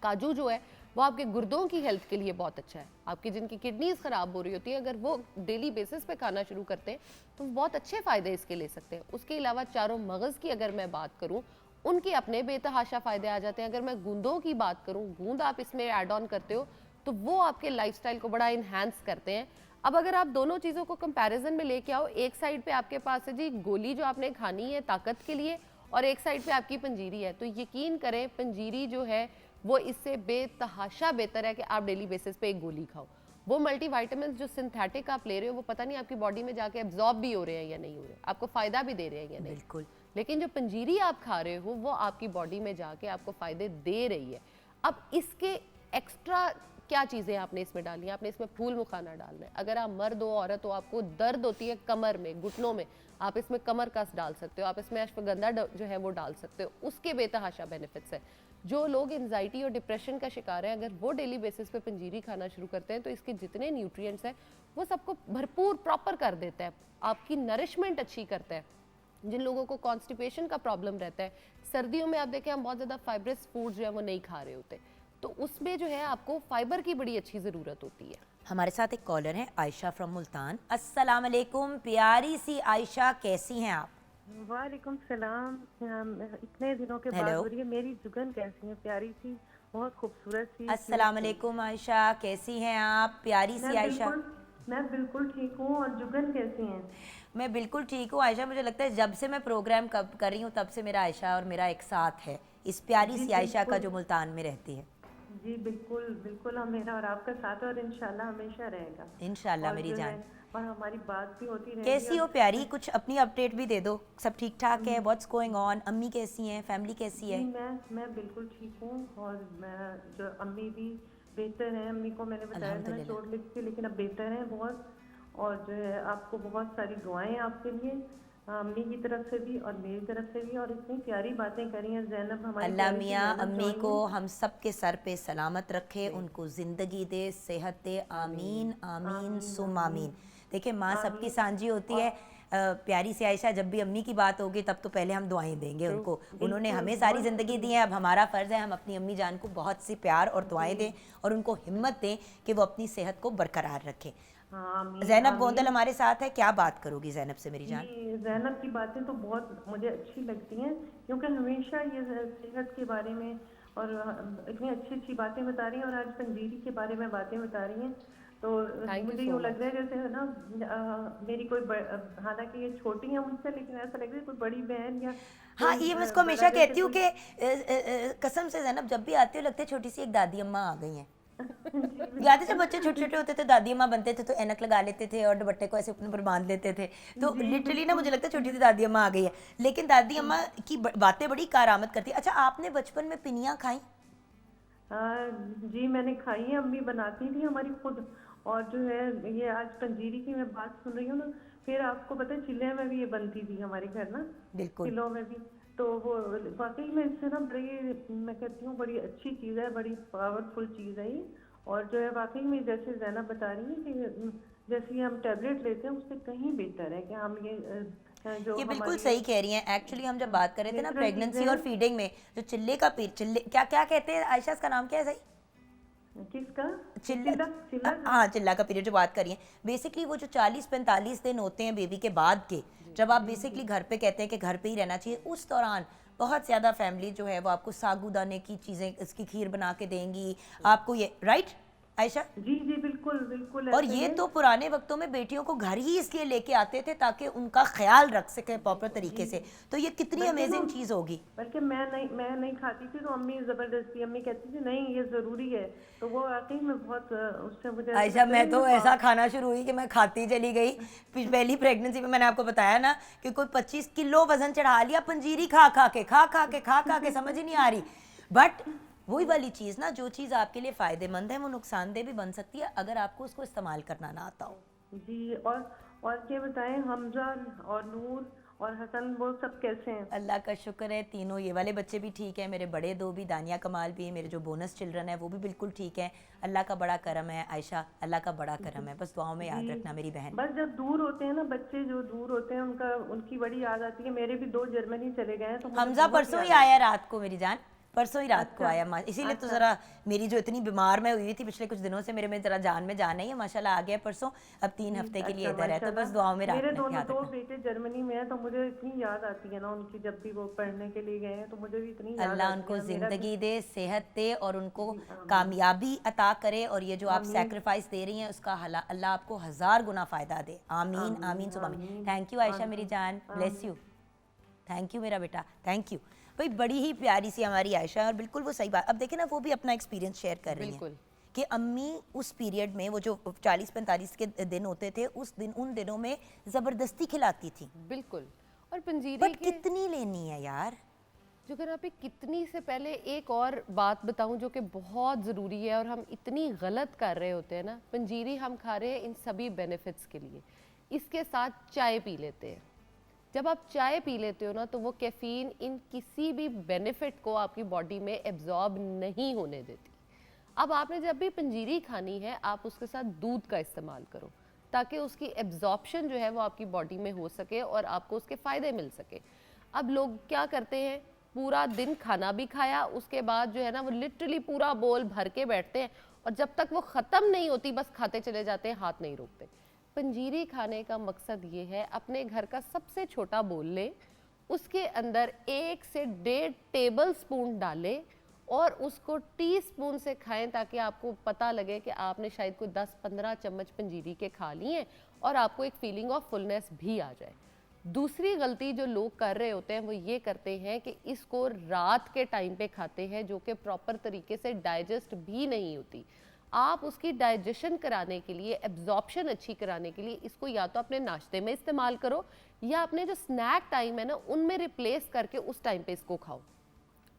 काजू जो है वो आपके गुर्दों की हेल्थ के लिए बहुत अच्छा है। आपकी जिनकी किडनीज़ ख़राब हो रही होती है, अगर वो डेली बेसिस पे खाना शुरू करते हैं तो बहुत अच्छे फ़ायदे इसके ले सकते हैं। उसके अलावा चारों मगज़ की अगर मैं बात करूँ, उनके अपने बेतहाशा फ़ायदे आ जाते हैं। अगर मैं गूंदों की बात करूँ, गूंद आप इसमें ऐड ऑन करते हो तो वो आपके लाइफस्टाइल को बड़ा इन्हांस करते हैं। अब अगर आप दोनों चीज़ों को कंपैरिजन में लेके आओ, एक साइड पे आपके पास है जी गोली जो आपने खानी है ताकत के लिए, और एक साइड पे आपकी पंजीरी है, तो यकीन करें पंजीरी जो है वो इससे बेतहाशा बेहतर है कि आप डेली बेसिस पे एक गोली खाओ। वो मल्टीविटामिन्स जो सिंथेटिक आप ले रहे हो वो पता नहीं आपकी बॉडी में जाके एब्जॉर्ब भी हो रहे हैं या नहीं हो रहे, आपको फ़ायदा भी दे रहे हैं या नहीं। बिल्कुल। लेकिन जो पंजीरी आप खा रहे हो वो आपकी बॉडी में जाके आपको फ़ायदे दे रही है। अब इसके एक्स्ट्रा क्या चीज़ें आपने इसमें डाली हैं? आपने इसमें फूल मुखाना डालना है। अगर आप मर्द हो औरत हो, आपको दर्द होती है कमर में, घुटनों में, आप इसमें कमर कस डाल सकते हो, आप इसमें अश्वगंधा जो है वो डाल सकते हो। उसके बेतहाशा बेनिफिट्स हैं। जो लोग एंजाइटी और डिप्रेशन का शिकार हैं, अगर वो डेली बेसिस पे पंजीरी खाना शुरू करते हैं तो इसके जितने न्यूट्रिएंट्स हैं वो सबको भरपूर प्रॉपर कर देता है, आपकी नरिशमेंट अच्छी करता है। जिन लोगों को कॉन्स्टिपेशन का प्रॉब्लम रहता है, सर्दियों में आप देखें हम बहुत ज़्यादा फाइब्रस फूड जो है वो नहीं खा रहे होते, तो उसमें जो है आपको फाइबर की बड़ी अच्छी ज़रूरत होती है। हमारे साथ एक कॉलर है आयशा फ्रॉम मुल्तान। अस्सलाम वालेकुम प्यारी सी आयशा, कैसी हैं आप? वालेकुम सलाम। इतने दिनों के बाद हेलो। हो रही है। मेरी जुगन कैसी है? प्यारी सी, बहुत खूबसूरत सी। अस्सलाम वालेकुम आयशा, कैसी हैं आप प्यारी सी आयशा? मैं बिल्कुल ठीक हूँ। और जुगन कैसी हैं? मैं बिल्कुल ठीक हूँ आयशा। मुझे लगता है जब से मैं प्रोग्राम कब कर रही हूँ तब से मेरा आयशा और मेरा एक साथ है, इस प्यारी सी आयशा का जो मुल्तान में रहती है। जी बिल्कुल बिल्कुल, हम मेरा और आपका साथ है और इंशाल्लाह हमेशा रहेगा। इंशाल्लाह और मेरी जो जान। है, और हमारी बात भी होती रहेगी। कैसी हो और प्यारी? कुछ अपनी अपडेट भी दे दो। सब ठीक ठाक है? What's going on? अम्मी कैसी हैं? फैमिली कैसी जी है? मैं बिल्कुल ठीक हूँ। और मैं जो अम्मी भी बेहतर हैं। अम्मी को मैंने बताया था ना अल्हम्दुलिल्लाह। चोट लगी थी, लेकिन अब बेहतर हैं बहुत। और जो है आपको बहुत सारी दुआएं आपके लिए, अम्मी की तरफ से भी और मेरी तरफ से भी। और इतनी प्यारी बातें करी हैं जैनब, हमारी अल्लाह प्यारी सी मियाँ जैनब अम्मी जो आई को हैं। हम सब के सर पे सलामत रखे, उनको ज़िंदगी दे, सेहत दे। आमीन आमीन आमीन, सुम आमीन। आमीन। देखिए माँ सबकी आमीन। सांझी होती है। प्यारी सी आयशा, जब भी अम्मी की बात होगी तब तो पहले हम दुआएं देंगे उनको। उन्होंने बिल्कुल, हमें सारी बहुत ज़िंदगी दी है, अब हमारा फ़र्ज़ है हम अपनी अम्मी जान को बहुत सी प्यार और दुआएं दें और उनको हिम्मत दें कि वो अपनी सेहत को बरकरार रखें। हाँ आमीन जैनब आमीन। गोंदल हमारे साथ है, क्या बात करोगी जैनब से मेरी जान? जी जैनब की बातें तो बहुत मुझे अच्छी लगती हैं, क्योंकि हमेशा ये सेहत के बारे में और इतनी अच्छी अच्छी बातें बता रही हैं। और आज पंजीरी के बारे में बातें बता रही हैं, तो Thank you मुझे so यूँ लग much. रहा है जैसे है ना मेरी कोई हालांकि ये छोटी है मुझसे, लेकिन ऐसा लग रहा है कोई बड़ी बहन या हाँ, कोई, ये मैं उसको बड़ा हमेशा जैसे कहती हूँ कोई- कि कसम से जैनब जब भी आती हो लगता है छोटी सी एक दादी अम्मा आ गई हैं। याद है जब बच्चे छोटे छोटे होते थे दादी अम्मा बनते थे तो ऐनक लगा लेते थे और दुपट्टे को ऐसे अपने ऊपर बांध लेते थे, तो लिटरली ना मुझे लगता है छोटी सी दादी अम्मा आ गई है। लेकिन दादी अम्मा की बातें बड़ी कारामद करती है। अच्छा, आपने बचपन में पिनियाँ खाई? जी मैंने खाई है, अम्मी बनाती थी हमारी खुद। और जो है ये आज पंजीरी की मैं बात सुन रही हूँ ना, फिर आपको पता है चिल्ले में भी ये बनती थी हमारे घर ना, बिल्कुल। किलो में भी। तो वो वाकई में इससे ना बड़ी, मैं कहती हूँ बड़ी अच्छी चीज़ है, बड़ी पावरफुल चीज़ है ये। और जो है वाकई में जैसे जैनब बता रही है कि जैसे हम टैबलेट लेते हैं उससे कहीं बेहतर है कि हम जो ये बिल्कुल हमारी सही कह रही हैं। एक्चुअली हम जब बात कर रहे थे ना नेचुरल प्रेगनेंसी चीज़ें और हैं। फीडिंग में, जो चिल्ले का चिल्ले क्या क्या कहते हैं आयशा, इसका नाम क्या है सही? किसका? चिल्ला। चिल्ला। हाँ, चिल्ला का पीरियड जो बात करिए, बेसिकली वो जो 40-45 दिन होते हैं बेबी के बाद के, जब आप बेसिकली घर पे कहते हैं कि घर पे ही रहना चाहिए, उस दौरान बहुत ज़्यादा फैमिली जो है वो आपको सागूदाने की चीज़ें, इसकी खीर बना के देंगी आपको। ये राइट आयशा? जी जी बिल्कुल बिल्कुल। और ऐसे ये में तो पुराने वक्तों में बेटियों को घर ही इसलिए लेके आते थे ताकि उनका ख्याल रख सके प्रॉपर तरीके से, तो ये कितनी अमेजिंग चीज़ होगी। बल्कि मैं नहीं खाती थी तो अम्मी जबरदस्ती, अम्मी कहती थी नहीं ये जरूरी है, तो वो वाकई में बहुत उससे मुझे ऐसा आयशा, लगता मैं है तो ये ऐसा खाना शुरू हुई कि मैं खाती चली गई। पहली प्रेगनेंसी में मैंने आपको बताया ना कि कोई 25 किलो वजन चढ़ा लिया पंजीरी खा खा के, समझ ही नहीं आ रही। बट वही वाली चीज़ ना, जो चीज़ आपके लिए फ़ायदेमंद है वो नुकसानदेह भी बन सकती है अगर आपको उसको इस्तेमाल करना ना आता हो। जी। और क्या बताएं, हमजा और नूर और हसन वो सब कैसे हैं? अल्लाह का शुक्र है, तीनों ये वाले बच्चे भी ठीक हैं, मेरे बड़े दो भी, दानिया कमाल भी है, मेरे जो बोनस चिल्ड्रन है वो भी बिल्कुल ठीक है। अल्लाह का बड़ा करम है आयशा, अल्लाह का बड़ा करम है, बस दुआओं में याद जी। रखना मेरी बहन। बस जब दूर होते हैं ना बच्चे, जो दूर होते हैं उनकी बड़ी याद आती है। मेरे भी 2 जर्मनी चले गए हैं तो मुझे हमजा बहुत परसों ही याद आया आती रात को मेरी जान, परसों ही रात को आया। इसीलिए तो ज़रा मेरी जो इतनी बीमार मैं हुई थी पिछले कुछ दिनों से, मेरे में ज़रा जान में जान नहीं है, माशाल्लाह आ गया परसों, अब 3 हफ्ते के लिए अच्छा, इधर है, तो बस माशाल्लाह। दुआओं में मेरे रखना, दोनों याद 2 रखना। बेटे जर्मनी में हैं तो मुझे इतनी याद आती है ना उनकी, जब भी वो पढ़ने के लिए गए हैं तो मुझे भी इतनी याद अल्लाह आती उनको है। मेरा भी ज़िंदगी दे, सेहत दे और उनको कामयाबी अता करे, और ये जो आप सेक्रीफाइस दे रही हैं उसका अल्लाह आपको 1000 गुना फ़ायदा दे। आमीन आमीन सुबह आमीन। थैंक यू आयशा मेरी जान, ब्लेस यू, थैंक यू मेरा बेटा, थैंक यू। भाई बड़ी ही प्यारी सी हमारी आयशा है, और बिल्कुल वो सही बात। अब देखिए ना, वो भी अपना एक्सपीरियंस शेयर कर रही हैं बिल्कुल। कि अम्मी उस पीरियड में, वो जो 40-45 के दिन होते थे, उन दिनों में ज़बरदस्ती खिलाती थी। बिल्कुल। और पंजीरी बट के कितनी लेनी है यार। जो अगर आप कितनी से पहले एक और बात बताऊं जो कि बहुत ज़रूरी है और हम इतनी गलत कर रहे होते हैं ना, पंजीरी हम खा रहे हैं इन सभी बेनिफिट्स के लिए, इसके साथ चाय पी लेते हैं। जब आप चाय पी लेते हो ना तो वो कैफीन इन किसी भी बेनिफिट को आपकी बॉडी में एब्जॉर्ब नहीं होने देती। अब आपने जब भी पंजीरी खानी है आप उसके साथ दूध का इस्तेमाल करो ताकि उसकी एब्जॉर्प्शन जो है वो आपकी बॉडी में हो सके और आपको उसके फ़ायदे मिल सके। अब लोग क्या करते हैं, पूरा दिन खाना भी खाया, उसके बाद जो है ना वो लिटरली पूरा बोल भर के बैठते हैं और जब तक वो ख़त्म नहीं होती बस खाते चले जाते हैं, हाथ नहीं रोकते। पंजीरी खाने का मकसद ये है, अपने घर का सबसे छोटा बोल लें, उसके अंदर 1 से 1.5 टेबल स्पून डालें और उसको टीस्पून से खाएं ताकि आपको पता लगे कि आपने शायद कोई 10-15 चम्मच पंजीरी के खा लिए हैं और आपको एक फीलिंग ऑफ फुलनेस भी आ जाए। दूसरी गलती जो लोग कर रहे होते हैं वो ये करते हैं कि इसको रात के टाइम पे खाते हैं, जो कि प्रॉपर तरीके से डाइजेस्ट भी नहीं होती। आप उसकी डाइजेशन कराने के लिए, एब्जॉर्प्शन अच्छी कराने के लिए इसको या तो अपने नाश्ते में इस्तेमाल करो या अपने जो स्नैक टाइम है ना उनमें रिप्लेस करके उस टाइम पे इसको खाओ।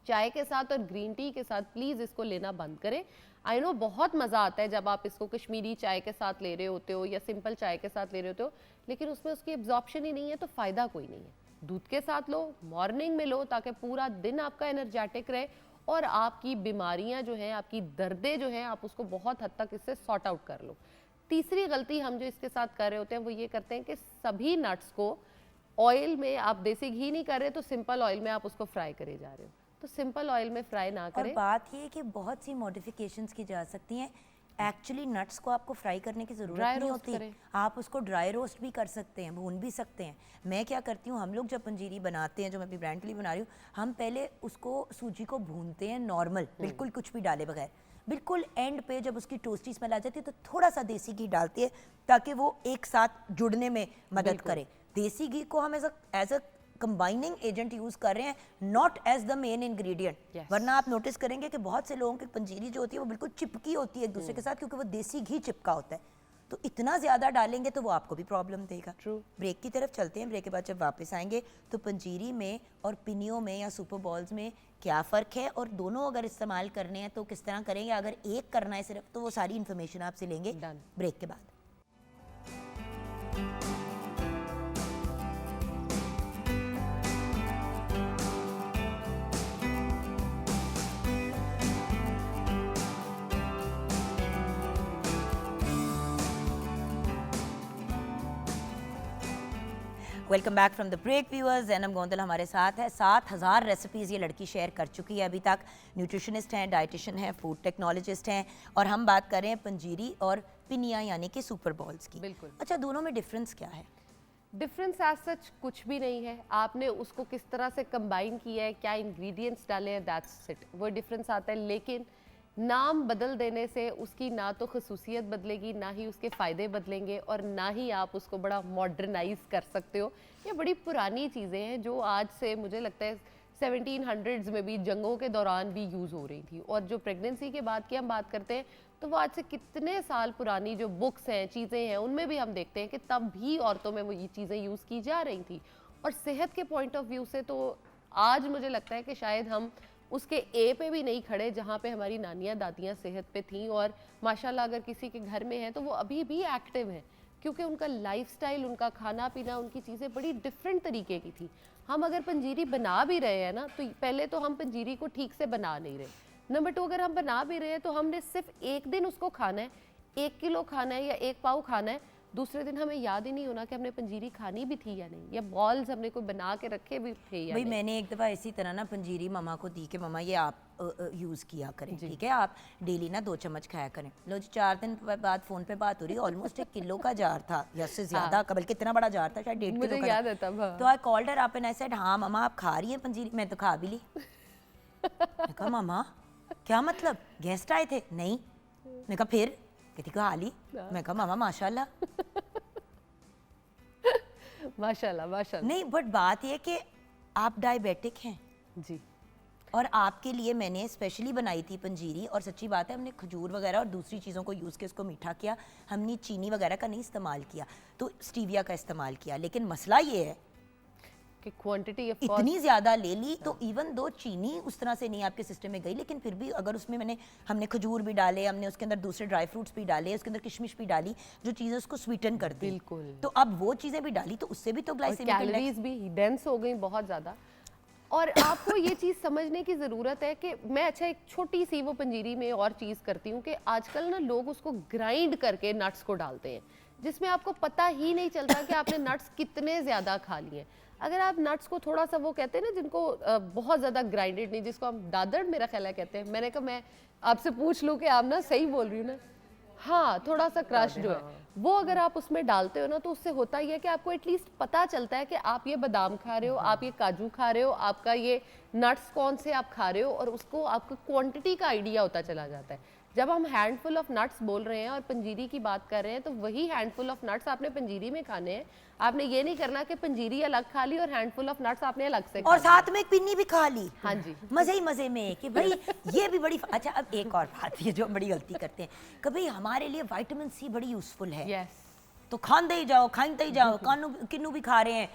चाय के साथ और ग्रीन टी के साथ प्लीज़ इसको लेना बंद करें। आई नो बहुत मज़ा आता है जब आप इसको कश्मीरी चाय के साथ ले रहे होते हो या सिंपल चाय के साथ ले रहे होते हो, लेकिन उसमें उसकी एब्जॉर्प्शन ही नहीं है तो फ़ायदा कोई नहीं है। दूध के साथ लो, मॉर्निंग में लो ताकि पूरा दिन आपका एनर्जेटिक रहे और आपकी बीमारियां जो हैं, आपकी दर्दें जो हैं, आप उसको बहुत हद तक इससे सॉर्ट आउट कर लो। तीसरी गलती हम जो इसके साथ कर रहे होते हैं वो ये करते हैं कि सभी नट्स को ऑयल में, आप देसी घी नहीं कर रहे तो सिंपल ऑयल में आप उसको फ्राई करे जा रहे हो, तो सिंपल ऑयल में फ्राई ना और करें। बात ये है कि बहुत सी मॉडिफिकेशंस की जा सकती हैं। एक्चुअली नट्स को आपको फ्राई करने की ज़रूरत Dry नहीं roast होती, करें। आप उसको ड्राई रोस्ट भी कर सकते हैं, भून भी सकते हैं। मैं क्या करती हूँ, हम लोग जब पंजीरी बनाते हैं, जो मैं अपनी ब्रांड के लिए बना रही हूँ, हम पहले उसको सूजी को भूनते हैं नॉर्मल, बिल्कुल कुछ भी डाले बगैर। बिल्कुल एंड पे जब उसकी टोस्टी स्मेल आ जाती है तो थोड़ा सा देसी घी डालती है ताकि वो एक साथ जुड़ने में मदद करे। देसी घी को हम as a combining agent use कर रहे हैं, not as the main ingredient. Yes. वरना आप नोटिस करेंगे कि बहुत से लोगों की पंजीरी जो होती है वो बिल्कुल चिपकी होती है एक दूसरे के साथ, क्योंकि वो देसी घी चिपका होता है। तो इतना ज़्यादा डालेंगे तो वो आपको भी प्रॉब्लम देगा। True. ब्रेक की तरफ चलते हैं। ब्रेक के बाद जब वापस आएंगे तो पंजीरी में और पिनियों में या सुपर बॉल्स में क्या फ़र्क है, और दोनों अगर इस्तेमाल करने हैं तो किस तरह करेंगे, अगर एक करना है सिर्फ तो वो सारी इन्फॉर्मेशन आपसे लेंगे Done. ब्रेक के बाद। Welcome back from the break viewers. Zainab Gondal हमारे साथ है। 7000 रेसिपीज़ ये लड़की शेयर कर चुकी है अभी तक। न्यूट्रिशनिस्ट हैं, डाइटिशियन हैं, फूड टेक्नोलॉजिस्ट हैं, और हम बात कर रहे हैं पंजीरी और पिनिया यानी कि सुपर बॉल्स की। बिल्कुल। अच्छा, दोनों में डिफरेंस क्या है? डिफरेंस एज सच कुछ भी नहीं है, आपने उसको किस तरह से कंबाइन किया है, क्या इंग्रेडिएंट्स डाले हैं, दैट्स इट, वो डिफरेंस आता है। लेकिन नाम बदल देने से उसकी ना तो खसूसियत बदलेगी, ना ही उसके फ़ायदे बदलेंगे, और ना ही आप उसको बड़ा मॉडर्नाइज कर सकते हो। ये बड़ी पुरानी चीज़ें हैं जो आज से मुझे लगता है 1700s में भी जंगों के दौरान भी यूज़ हो रही थी। और जो प्रेगनेंसी के बाद की हम बात करते हैं तो वो आज से कितने साल पुरानी जो बुक्स हैं, चीज़ें हैं, उनमें भी हम देखते हैं कि तब भी औरतों में वो ये चीज़ें यूज़ की जा रही थी। और सेहत के पॉइंट ऑफ व्यू से तो आज मुझे लगता है कि शायद हम उसके ए पे भी नहीं खड़े जहाँ पे हमारी नानियाँ दादियाँ सेहत पे थीं। और माशाल्लाह अगर किसी के घर में है तो वो अभी भी एक्टिव है, क्योंकि उनका लाइफस्टाइल, उनका खाना पीना, उनकी चीज़ें बड़ी डिफरेंट तरीके की थी। हम अगर पंजीरी बना भी रहे हैं ना, तो पहले तो हम पंजीरी को ठीक से बना नहीं रहे। नंबर 2, अगर हम बना भी रहे हैं तो हमने सिर्फ एक दिन उसको खाना है, 1 किलो खाना है या 1 पाव खाना है, दूसरे दिन हमें याद ही नहीं होना कि हमने पंजीरी खानी भी थी या नहीं, या बॉल्स हमने कोई बना के रखे भी थे या भाई नहीं। मैंने एक दफ़ा इसी तरह ना पंजीरी मम्मा को दी कि मम्मा ये आप यूज़ किया करें, ठीक है, आप डेली ना 2 चम्मच खाया करें। लो जी 4 दिन बाद फ़ोन पे बात हो रही, ऑलमोस्ट 1 किलो का जार था या उससे ज़्यादा का, बल्कि इतना बड़ा जार था, शायद 1.5 मुझे किलो का याद था। है तब, हाँ। तो I called her up and I said हाँ मम्मा आप खा रही हैं पंजीरी? मैं तो खा भी ली। मैं कहा मम्मा क्या मतलब, गेस्ट आए थे? नहीं। मैं कहा फिर? कहती खा ली। मैं कहा मम्मा माशाल्लाह। माशाल्लाह माशाल्लाह। नहीं बट बात ये कि आप डायबिटिक हैं जी और आपके लिए मैंने स्पेशली बनाई थी पंजीरी, और सच्ची बात है हमने खजूर वगैरह और दूसरी चीज़ों को यूज़ किया, इसको मीठा किया, हमने चीनी वगैरह का नहीं इस्तेमाल किया, तो स्टीविया का इस्तेमाल किया। लेकिन मसला ये है कि क्वांटिटी ऑफ इतनी ज़्यादा ले ली तो इवन दो चीनी उस तरह से नहीं आपके सिस्टम में गई, लेकिन फिर भी अगर उसमें हमने खजूर भी डाले, हमने उसके अंदर दूसरे ड्राई फ्रूट्स भी डाले, उसके अंदर किशमिश भी डाली जो चीज़ें उसको स्वीटन करती हैं। बिल्कुल। तो अब वो चीज़ें भी डाली तो उससे भी तो ग्लाइसेमिक इंडेक्स। कैलोरीज भी डेंस हो गई बहुत ज़्यादा। और आपको ये चीज़ समझने की ज़रूरत है कि मैं अच्छा एक छोटी सी वो पंजीरी में और चीज़ करती हूँ कि आजकल ना लोग उसको ग्राइंड करके नट्स को डालते हैं, जिसमें आपको पता ही नहीं चलता कि आपने नट्स कितने ज़्यादा खा लिए। अगर आप नट्स को थोड़ा सा, वो कहते हैं ना जिनको बहुत ज़्यादा ग्राइंडेड नहीं, जिसको हम दादड़ मेरा ख्याल है कहते हैं, मैंने कहा मैं आपसे पूछ लूँ कि आप ना सही बोल रही हो ना, हाँ थोड़ा सा क्रश जो है वो अगर आप उसमें डालते हो ना, तो उससे होता ही है कि आपको एटलीस्ट पता चलता है कि आप ये बादाम खा रहे हो, आप ये काजू खा रहे हो, आपका ये नट्स कौन से आप खा रहे हो, और उसको आपको क्वांटिटी का आइडिया होता चला जाता है। जब हम हैंडफुल ऑफ नट्स बोल रहे हैं और पंजीरी की बात कर रहे हैं, तो वही हैंडफुल ऑफ नट्स आपने पंजीरी में खाने हैं। आपने ये नहीं करना कि पंजीरी अलग खा ली और हैंडफुल ऑफ नट्स आपने अलग से और साथ में एक पिन्नी भी खा ली। हाँ जी। मजे ही मजे में कि भाई ये भी बड़ी अच्छा। अब एक और बात है जो बड़ी गलती करते हैं कि भाई हमारे लिए विटामिन सी बड़ी यूजफुल है, यस, तो खाते ही जाओ, खाते ही जाओ, किन्नू भी खा रहे हैं,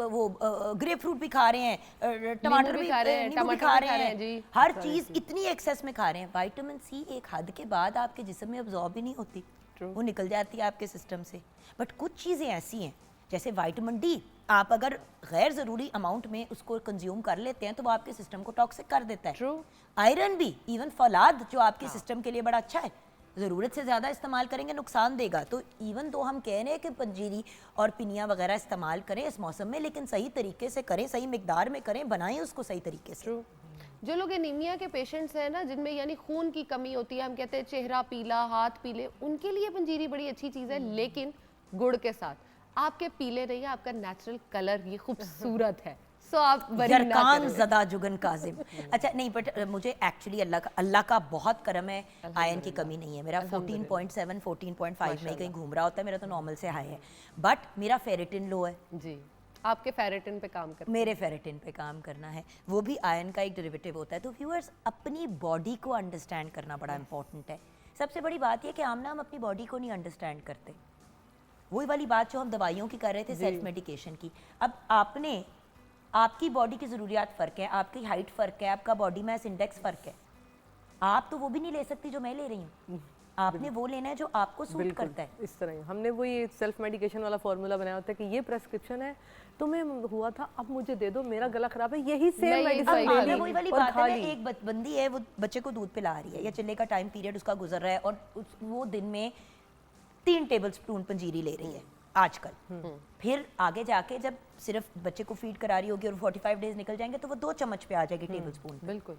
वो ग्रेप फ्रूट भी खा रहे हैं, टमाटर भी खा रहे हैं, नींबू भी खा रहे हैं जी। हर चीज इतनी एक्सेस में खा रहे हैं। विटामिन सी एक हद के बाद आपके जिस्म में अब्जॉर्ब ही नहीं होती, वो निकल जाती है आपके सिस्टम से। बट कुछ चीज़ें ऐसी हैं जैसे विटामिन डी, आप अगर गैर ज़रूरी अमाउंट में उसको कंज्यूम कर लेते हैं तो वो आपके सिस्टम को टॉक्सिक कर देता है। ट्रू। आयरन भी, इवन फौलाद जो आपके सिस्टम के लिए बड़ा अच्छा है, ज़रूरत से ज़्यादा इस्तेमाल करेंगे नुकसान देगा। तो इवन दो हम कह रहे हैं कि पंजीरी और पिनिया वगैरह इस्तेमाल करें इस मौसम में, लेकिन सही तरीके से करें, सही मिकदार में करें, बनाएं उसको सही तरीके से। ट्रू। जो लोग एनीमिया के पेशेंट्स हैं ना, जिनमें यानी खून की कमी होती है, हम कहते हैं चेहरा पीला, हाथ पीले, उनके लिए पंजीरी बड़ी अच्छी चीज़ है, लेकिन गुड़ के साथ। आपके पीले नहीं है, आपका नेचुरल कलर ये खूबसूरत है, सो आप वरी ना यरकान करें। ज़दा जुगन काजिम। अच्छा नहीं, बट मुझे एक्चुअली अल्लाह का बहुत करम है, आयरन की कमी नहीं है। मेरा 14.7 14.5 में कहीं घूम रहा होता है, मेरा तो नॉर्मल से हाई है, बट मेरा फेरेटिन लो है। जी, आपके फेरेटिन पे काम करते मेरे फेरेटिन पे काम करना है, वो भी आयरन का एक डेरिवेटिव होता है। तो व्यूअर्स, अपनी बॉडी को अंडरस्टैंड करना बड़ा इंपॉर्टेंट है। सबसे बड़ी बात ये कि आमना हम अपनी बॉडी को नहीं अंडरस्टैंड करते। वही वाली बात जो हम दवाइयों की कर रहे थे, सेल्फ मेडिकेशन की। अब आपकी बॉडी की ज़रूरियात फ़र्क है, आपकी हाइट फ़र्क है, आपका बॉडी मास इंडेक्स फ़र्क है। आप तो वो भी नहीं ले सकती जो मैं ले रही हूँ, आपने वो लेना है जो आपको सूट करता है। इस तरह ही हमने वो ये सेल्फ मेडिकेशन वाला फॉर्मूला बनाया होता है कि ये प्रेस्क्रिप्शन है, तुम्हें हुआ था, अब मुझे दे दो, मेरा गला खराब है, यही सेम नहीं, मेडिसिन सही ले बात ली वही वाली और बात खा है ना, ली। एक बंदी है, वो बच्चे को दूध पिला रही है, या चिल्ले का टाइम पीरियड उसका गुजर रहा है, और वो दिन में 3 टेबल स्पून पंजीरी ले रही है आजकल। फिर आगे जाके जब सिर्फ बच्चे को फीड करा रही होगी और 45 डेज निकल जाएंगे तो वो 2 चम्मच पे आ जाएगी टेबल स्पून। बिल्कुल।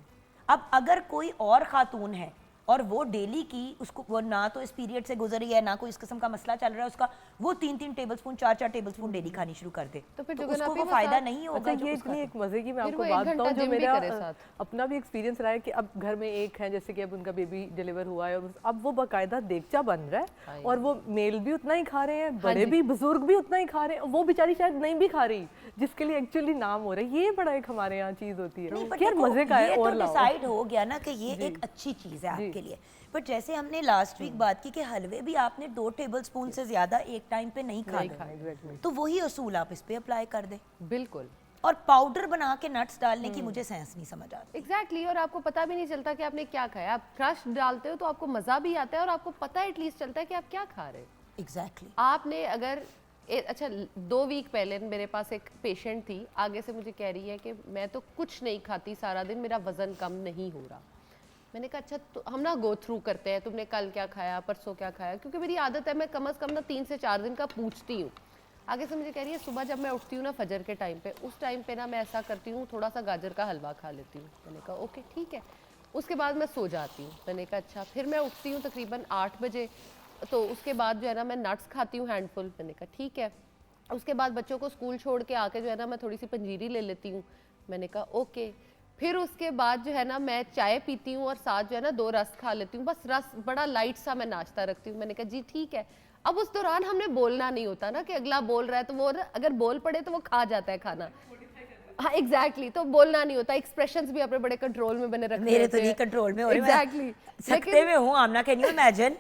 अब अगर कोई और खातून है और वो डेली की उसको वो ना तो इस पीरियड से गुजरी है ना कोई इस किस्म का मसला चल रहा है उसका, वो 3-3 टेबलस्पून 4-4 टेबलस्पून डेली खानी शुरू कर दे तो फिर तो जुगन उसको आपी वो वो फायदा साथ- नहीं अच्छा होगा जो ये उसका इतनी एक मजे की मैं फिर आपको वो एक बात घंटा बताऊं जो जिम भी मेरा करे साथ। अपना भी एक्सपीरियंस रहा है कि अब घर में एक है जैसे कि अब उनका बेबी डिलीवर हुआ है और अब वो बाकायदा देगचा बन रहा है और वो मेल भी उतना ही खा रहे हैं, बड़े भी बुजुर्ग भी उतना ही खा रहे हैं, वो बेचारी शायद नहीं भी खा रही जिसके लिए एक्चुअली नाम हो रहा है। ये बड़ा एक हमारे यहाँ चीज होती है नहीं, but कि यार देखो, मजे का है ये और तो लाओ। डिसाइड हो गया ना कि ये एक अच्छी चीज है आपके लिए, बट जैसे हमने लास्ट वीक बात की कि हलवे भी आपने 2 टेबलस्पून से ज्यादा एक टाइम पे नहीं नहीं खाने, खाए exactly। तो वही असूल आप इस पे अप्लाई कर दें। बिल्कुल और पाउडर बना के नट्स डालने की मुझे सेंस नहीं समझ आती। एग्जैक्टली और आपको पता भी नहीं चलता कि आपने क्या खाया। आप क्रश डालते हो तो आपको मज़ा भी आता है और आपको पता एटलीस्ट चलता है कि आप क्या खा रहे हो। एग्जैक्टली आपने अगर अच्छा 2 वीक पहले मेरे पास एक पेशेंट थी, आगे से मुझे कह रही है कि मैं तो कुछ नहीं खाती सारा दिन, मेरा वज़न कम नहीं हो रहा। मैंने कहा अच्छा तो हम ना गो थ्रू करते हैं, तुमने कल क्या खाया, परसों क्या खाया, क्योंकि मेरी आदत है मैं कम से कम ना 3 से 4 दिन का पूछती हूँ। आगे से मुझे कह रही है सुबह जब मैं उठती हूँ ना फजर के टाइम पे, उस टाइम पे ना मैं ऐसा करती हूँ थोड़ा सा गाजर का हलवा खा लेती हूँ। मैंने कहा ओके ठीक है। उसके बाद मैं सो जाती हूँ। मैंने कहा अच्छा। फिर मैं उठती हूँ तकरीबन 8 बजे, तो उसके बाद जो है ना मैं नट्स खाती हूँ हैंडफुल। मैंने कहा ठीक है। उसके बाद बच्चों को स्कूल छोड़ के आके जो है ना मैं थोड़ी सी पंजीरी ले लेती हूँ। मैंने कहा ओके। फिर उसके बाद जो है ना मैं चाय पीती हूँ और साथ जो है ना 2 रस खा लेती हूँ, बस रस बड़ा लाइट सा मैं नाश्ता रखती हूँ। मैंने कहा जी ठीक है। अब उस दौरान हमने बोलना नहीं होता ना कि अगला बोल रहा है तो वो ना अगर बोल पड़े तो वो खा जाता है खाना। हाँ एग्जैक्टली तो बोलना नहीं होता। एक्सप्रेशंस भी अपने बड़े कंट्रोल में बने रखने मेरे होते तो नहीं हैं। कंट्रोल में हो रहे, एग्जैक्टली सकते में हूँ आमना, कैन यू इमेजिन।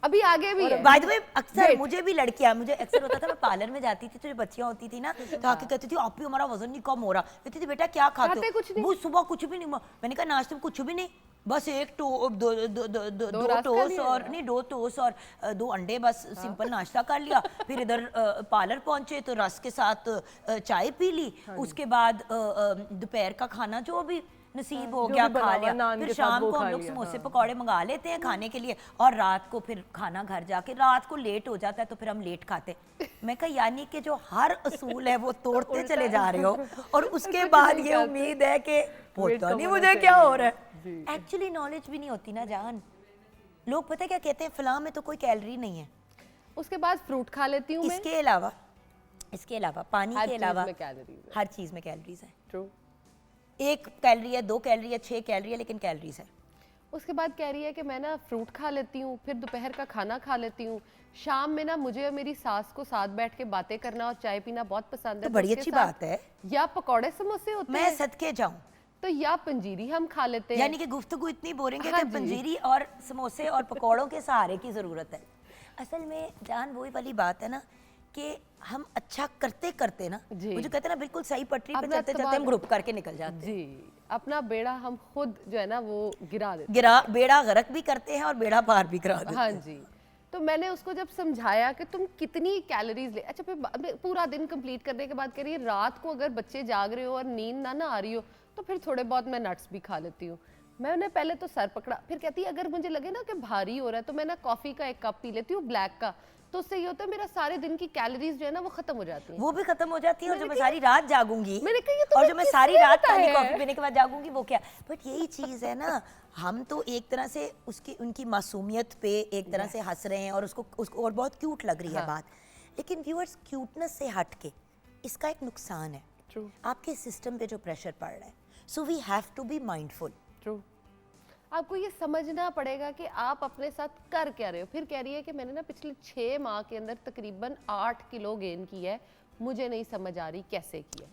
अभी आगे भी है। बाय द वे अक्सर Wait. मुझे भी लड़कियां, मुझे अक्सर होता था मैं पार्लर में जाती थी तो जो बच्चियां होती थी ना तो आके कहती थी आप भी हमारा वजन नहीं कम हो रहा। कहती थी बेटा क्या खाते खाते हो? कुछ नहीं। वो सुबह कुछ भी नहीं। मैंने कहा नाश्ते में कुछ भी नहीं, बस एक दो रस खा टोस्ट लिए? और नहीं 2 टोस्ट और 2 अंडे, बस सिंपल नाश्ता कर लिया। फिर इधर पार्लर पहुंचे तो रस के साथ चाय पी ली। उसके बाद दोपहर का खाना जो भी नसीब हो जो गया भी खा बना हुआ, लिया। नान फिर के साथ शाम वो को हम खा लोग लिया, समोसे हाँ। पकौड़े मंगा लेते हैं खाने के लिए और रात को फिर खाना घर जाके, रात को लेट हो जाता है तो फिर हम लेट खाते। मैं कहा यानी कि जो हर असूल है वो तोड़ते चले जा रहे हो और उसके बाद ये उम्मीद है कि पता नहीं मुझे क्या हो रहा है। एक्चुअली नॉलेज भी नहीं होती ना जान। लोग पता है क्या कहते हैं, फलां में तो कोई कैलोरी नहीं है। उसके बाद फ्रूट खा लेती हूँ मैं। इसके अलावा पानी हर के चीज़ अलावा में कैलोरीज है। हर चीज में कैलोरीज है। ट्रू। 1 कैलोरी है, 2 कैलोरी है, 6 कैलोरी है, लेकिन कैलोरीज है। उसके बाद कह रही है कि मैं ना फ्रूट खा लेती हूँ, फिर दोपहर का खाना खा लेती हूँ, शाम में ना मुझे और मेरी सास को साथ बैठ के बातें करना और चाय पीना बहुत पसंद है। तो बड़ी उसके अच्छी साथ बात है। या पकौड़े समोसे होते मैं हैं सदके जाऊं, तो या पंजीरी हम खा लेते हैं। यानी कि गुफ्तगू इतनी बोरिंग है हाँ कि जी। पंजीरी और समोसे और पकौड़ों के सहारे की ज़रूरत है। असल में जान वही वाली बात है ना कि हम अच्छा करते करते ना, जी। वो जो कहते हैं ना बिल्कुल सही पटरी पे अपना चलते चलते हम तबादला- ग्रुप करके निकल जाते हैं। जी अपना बेड़ा हम खुद जो है ना वो गिरा देते बेड़ा गर्क भी करते हैं और बेड़ा पार भी करा हैं। देते हाँ हैं। जी। तो मैंने उसको जब समझाया कि तुम कितनी कैलोरीज ले, अच्छा फिर पूरा दिन कंप्लीट करने के बाद कह रही है रात को अगर बच्चे जाग रहे हो और नींद ना आ रही हो तो फिर थोड़े बहुत मैं नट्स भी खा लेती हूँ। मैंने पहले तो सर पकड़ा, फिर कहती है अगर मुझे लगे ना कि भारी हो रहा है तो मैं ना कॉफ़ी का 1 कप पी लेती हूँ ब्लैक का, तो उससे ये होता है मेरा सारे दिन की कैलोरीज जो है ना वो खत्म हो जाती हैं। वो भी खत्म हो जाती है और जो मैं सारी रात जागूंगी मैंने कहा ये और तुम्हें जो मैं किसने सारी रात काली बताया कॉफी है? पीने के बाद जागूंगी वो क्या। बट यही चीज है ना, हम तो एक तरह से उनकी मासूमियत पे एक तरह से हंस रहे हैं और उसको और बहुत क्यूट लग रही है बात, लेकिन व्यूअर्स क्यूटनेस से हट के इसका एक नुकसान है। True. आपके सिस्टम पे जो प्रेशर पड़ रहा है, so we have to be mindful. True. आपको ये समझना पड़ेगा कि आप अपने साथ कर क्या रहे हो। फिर कह रही है कि मैंने ना पिछले 6 माह के अंदर तकरीबन 8 किलो गेन की है, मुझे नहीं समझ आ रही कैसे की है।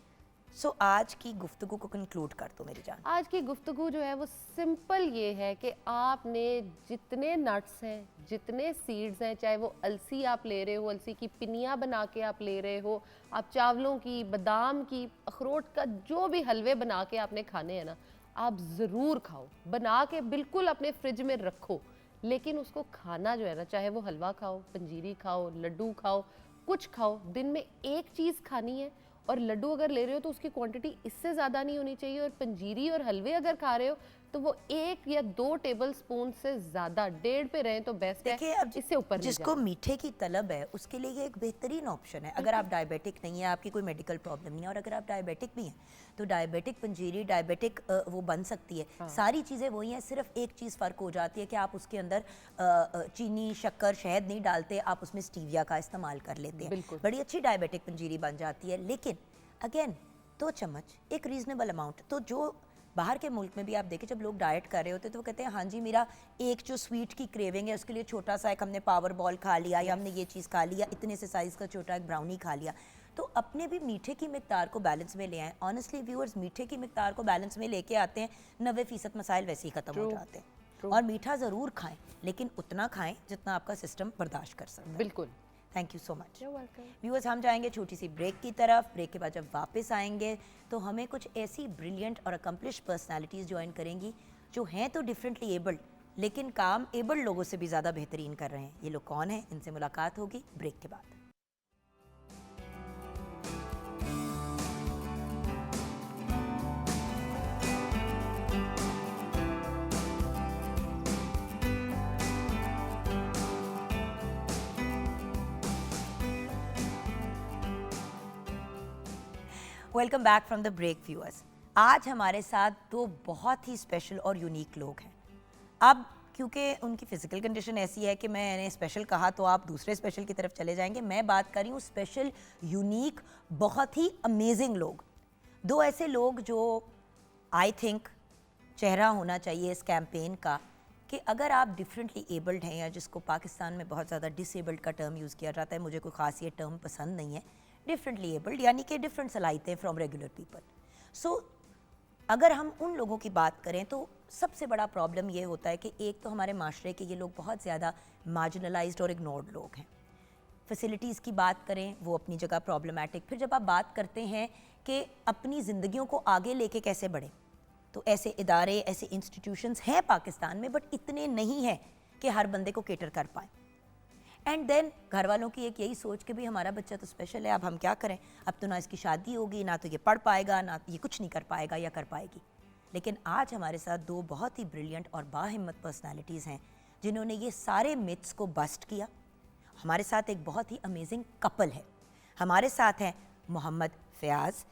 सो आज की गुफ्तगू को कंक्लूड कर दो मेरी जान। आज की गुफ्तगू जो है वो सिंपल ये है कि आपने जितने नट्स हैं, जितने सीड्स हैं, चाहे वो अलसी आप ले रहे हो, अलसी की पिनिया बना के आप ले रहे हो, आप चावलों की, बादाम की, अखरोट का जो भी हलवे बना के आपने खाने हैं ना, आप ज़रूर खाओ। बना के बिल्कुल अपने फ्रिज में रखो, लेकिन उसको खाना जो है ना, चाहे वो हलवा खाओ, पंजीरी खाओ, लड्डू खाओ, कुछ खाओ, दिन में एक चीज़ खानी है। और लड्डू अगर ले रहे हो तो उसकी क्वांटिटी इससे ज़्यादा नहीं होनी चाहिए, और पंजीरी और हलवे अगर खा रहे हो तो वो 1 या 2 टेबल स्पून से ज़्यादा 1.5 पे रहें तो बेस्ट देखिए, है, अब इससे ऊपर नहीं जिसको मीठे की तलब है उसके लिए ये एक बेहतरीन ऑप्शन है। अगर आप डायबिटिक नहीं है, आपकी कोई मेडिकल प्रॉब्लम नहीं है, और अगर आप डायबिटिक भी हैं तो डायबिटिक पंजीरी, डायबिटिक वो बन सकती है। सारी चीज़ें वही हैं, सिर्फ एक चीज़ फ़र्क हो जाती है कि आप उसके अंदर चीनी, शक्कर, शहद नहीं डालते, आप उसमें स्टीविया का इस्तेमाल कर लेते हैं। बिल्कुल। बड़ी अच्छी डायबिटिक पंजीरी बन जाती है। लेकिन अगेन 2 चम्मच एक रीज़नेबल अमाउंट। तो जो बाहर के मुल्क में भी आप देखें, जब लोग डाइट कर रहे होते हैं तो वो कहते हैं हाँ जी, मेरा एक जो स्वीट की क्रेविंग है उसके लिए छोटा सा एक हमने पावर बॉल खा लिया, या हमने ये चीज़ खा लिया, इतने से साइज़ का छोटा एक ब्राउनी खा लिया। तो अपने भी मीठे की मिकदार को बैलेंस में ले आएँ। ऑनेस्टली व्यूअर्स, मीठे की मिकदार को बैलेंस में लेके आते हैं, 90% मसाइल वैसे ही ख़त्म हो जाते हैं। और मीठा ज़रूर खाएँ, लेकिन उतना खाएँ जितना आपका सिस्टम बर्दाश्त कर सकता है। बिल्कुल। Thank you so much. You're welcome. Viewers, हम जाएंगे छोटी सी ब्रेक की तरफ। ब्रेक के बाद जब वापस आएंगे तो हमें कुछ ऐसी ब्रिलियंट और अकम्पलिश पर्सनालिटीज़ ज्वाइन करेंगी जो हैं तो डिफरेंटली एबल्ड, लेकिन काम एबल्ड लोगों से भी ज़्यादा बेहतरीन कर रहे हैं। ये लोग कौन हैं, इनसे मुलाकात होगी ब्रेक के बाद। Welcome back from the break viewers. आज हमारे साथ 2 बहुत ही स्पेशल और यूनिक लोग हैं। अब क्योंकि उनकी फ़िज़िकल कंडीशन ऐसी है कि मैंने स्पेशल कहा तो आप दूसरे स्पेशल की तरफ चले जाएंगे। मैं बात कर रही हूँ स्पेशल, यूनिक, बहुत ही अमेजिंग लोग। 2 ऐसे लोग जो आई थिंक चेहरा होना चाहिए इस कैंपेन का कि अगर आप डिफरेंटली एबल्ड हैं, या जिसको पाकिस्तान में बहुत ज़्यादा डिसेबल्ड का टर्म यूज़ किया जाता है, मुझे कोई ख़ास ये टर्म पसंद नहीं है, डिफरेंटली एबल्ड यानी कि डिफरेंट सलाहियतें फ्रॉम रेगुलर पीपल। सो अगर हम उन लोगों की बात करें तो सबसे बड़ा प्रॉब्लम ये होता है कि एक तो हमारे माशरे के ये लोग बहुत ज़्यादा मार्जिनलाइज्ड और इग्नोर्ड लोग हैं। फैसिलिटीज़ की बात करें, वो अपनी जगह प्रॉब्लमेटिक। फिर जब आप बात करते हैं कि अपनी ज़िंदगियों को आगे लेके कैसे बढ़ें, तो ऐसे इदारे, ऐसे इंस्टीट्यूशंस हैं पाकिस्तान में, बट इतने नहीं हैं कि हर बंदे को केटर कर पाएँ। एंड देन घर वालों की एक यही सोच कि भाई हमारा बच्चा तो स्पेशल है, अब हम क्या करें, अब तो ना इसकी शादी होगी, ना तो ये पढ़ पाएगा, ना ये कुछ नहीं कर पाएगा या कर पाएगी। लेकिन आज हमारे साथ 2 बहुत ही ब्रिलियंट और बाहिम्मत पर्सनालिटीज़ हैं जिन्होंने ये सारे मिथ्स को बस्ट किया। हमारे साथ एक बहुत ही अमेजिंग कपल है। हमारे साथ हैं मोहम्मद फयाज़,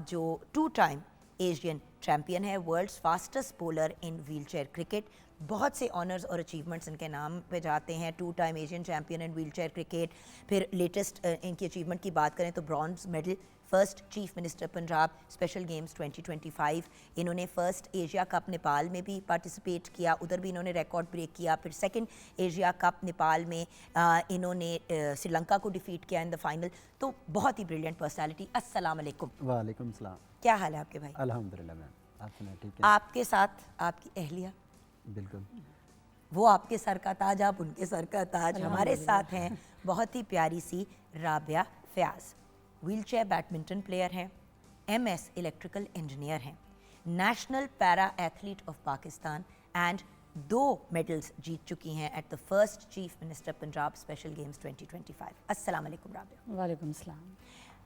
जो 2 टाइम एशियन चैम्पियन है, world's fastest bowler in wheelchair cricket. बहुत से ऑनर्स और अचीवमेंट्स इनके नाम पे जाते हैं। 2 टाइम एशियन चैम्पियन इन व्हीलचेयर क्रिकेट। फिर लेटेस्ट इनकी अचीवमेंट की बात करें तो bronze medal, first chief minister Punjab, special games 2025। इन्होंने फर्स्ट एशिया कप नेपाल में भी पार्टिसिपेट किया, उधर भी इन्होंने रिकॉर्ड ब्रेक किया। फिर सेकंड एशिया कप नेपाल में इन्होंने श्रीलंका को डिफीट किया इन द फाइनल। तो बहुत ही ब्रिलियंट पर्सनैलिटी। अस्सलाम वालेकुम। वालेकुम सलाम। क्या हाल है आपके भाई? अल्हम्दुलिल्लाह मैम, आप सुनाए ठीक है? आपके साथ आपकी अहलिया, बिल्कुल। वो आपके सर का ताज, आप उनके सर का ताज। हमारे साथ हैं बहुत ही प्यारी सी Rabia Fayaz, wheelchair badminton player हैं, MS इलेक्ट्रिकल इंजीनियर हैं, national para athlete of Pakistan and 2 medals जीत चुकी हैं at the first chief minister Punjab special games 2025। अस्सलाम वालेकुम राबिया। वालेकुम सलाम।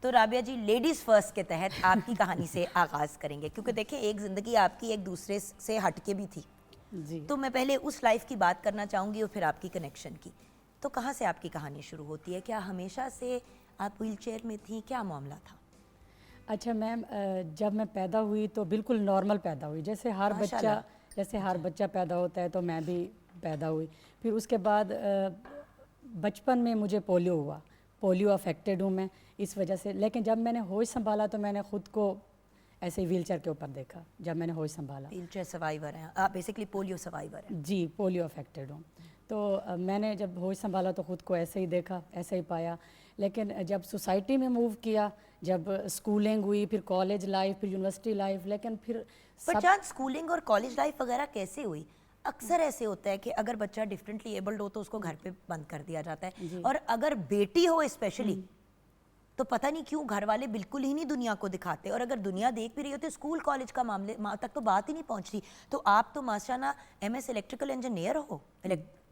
तो राबिया जी, लेडीज़ फर्स्ट के तहत आपकी कहानी से आगाज़ करेंगे, क्योंकि देखिए एक ज़िंदगी आपकी एक दूसरे से हटके भी थी। जी, तो मैं पहले उस लाइफ की बात करना चाहूँगी और फिर आपकी कनेक्शन की। तो कहाँ से आपकी कहानी शुरू होती है? क्या हमेशा से आप व्हीलचेयर में थी? क्या मामला था? अच्छा मैम, जब मैं पैदा हुई तो बिल्कुल नॉर्मल पैदा हुई, जैसे हर बच्चा पैदा होता है तो मैं भी पैदा हुई। फिर उसके बाद बचपन में मुझे पोलियो हुआ, पोलियो अफेक्टेड हूँ मैं इस वजह से। लेकिन जब मैंने होश संभाला तो मैंने ख़ुद को ऐसे ही व्हीलचेयर के ऊपर देखा। जब मैंने होश संभाला, व्हीलचेयर सर्वाइवर हैं आप, बेसिकली पोलियो सर्वाइवर हैं। जी, पोलियो अफेक्टेड हूँ। तो मैंने जब होश संभाला तो ख़ुद को ऐसे ही देखा, ऐसे ही पाया। लेकिन जब सोसाइटी में मूव किया, जब स्कूलिंग हुई, फिर कॉलेज लाइफ, फिर यूनिवर्सिटी लाइफ, लेकिन फिर पर जान स्कूलिंग और कॉलेज लाइफ वगैरह कैसे हुई? अक्सर ऐसे होता है कि अगर बच्चा डिफरेंटली एबल्ड हो तो उसको घर पे बंद कर दिया जाता है, और अगर बेटी हो स्पेशली तो पता नहीं क्यों घर वाले बिल्कुल ही नहीं दुनिया को दिखाते, और अगर दुनिया देख भी रही हो तो स्कूल कॉलेज का मामले तक तो बात ही नहीं पहुंचती। तो आप तो माशाल्लाह MS इलेक्ट्रिकल इंजीनियर हो,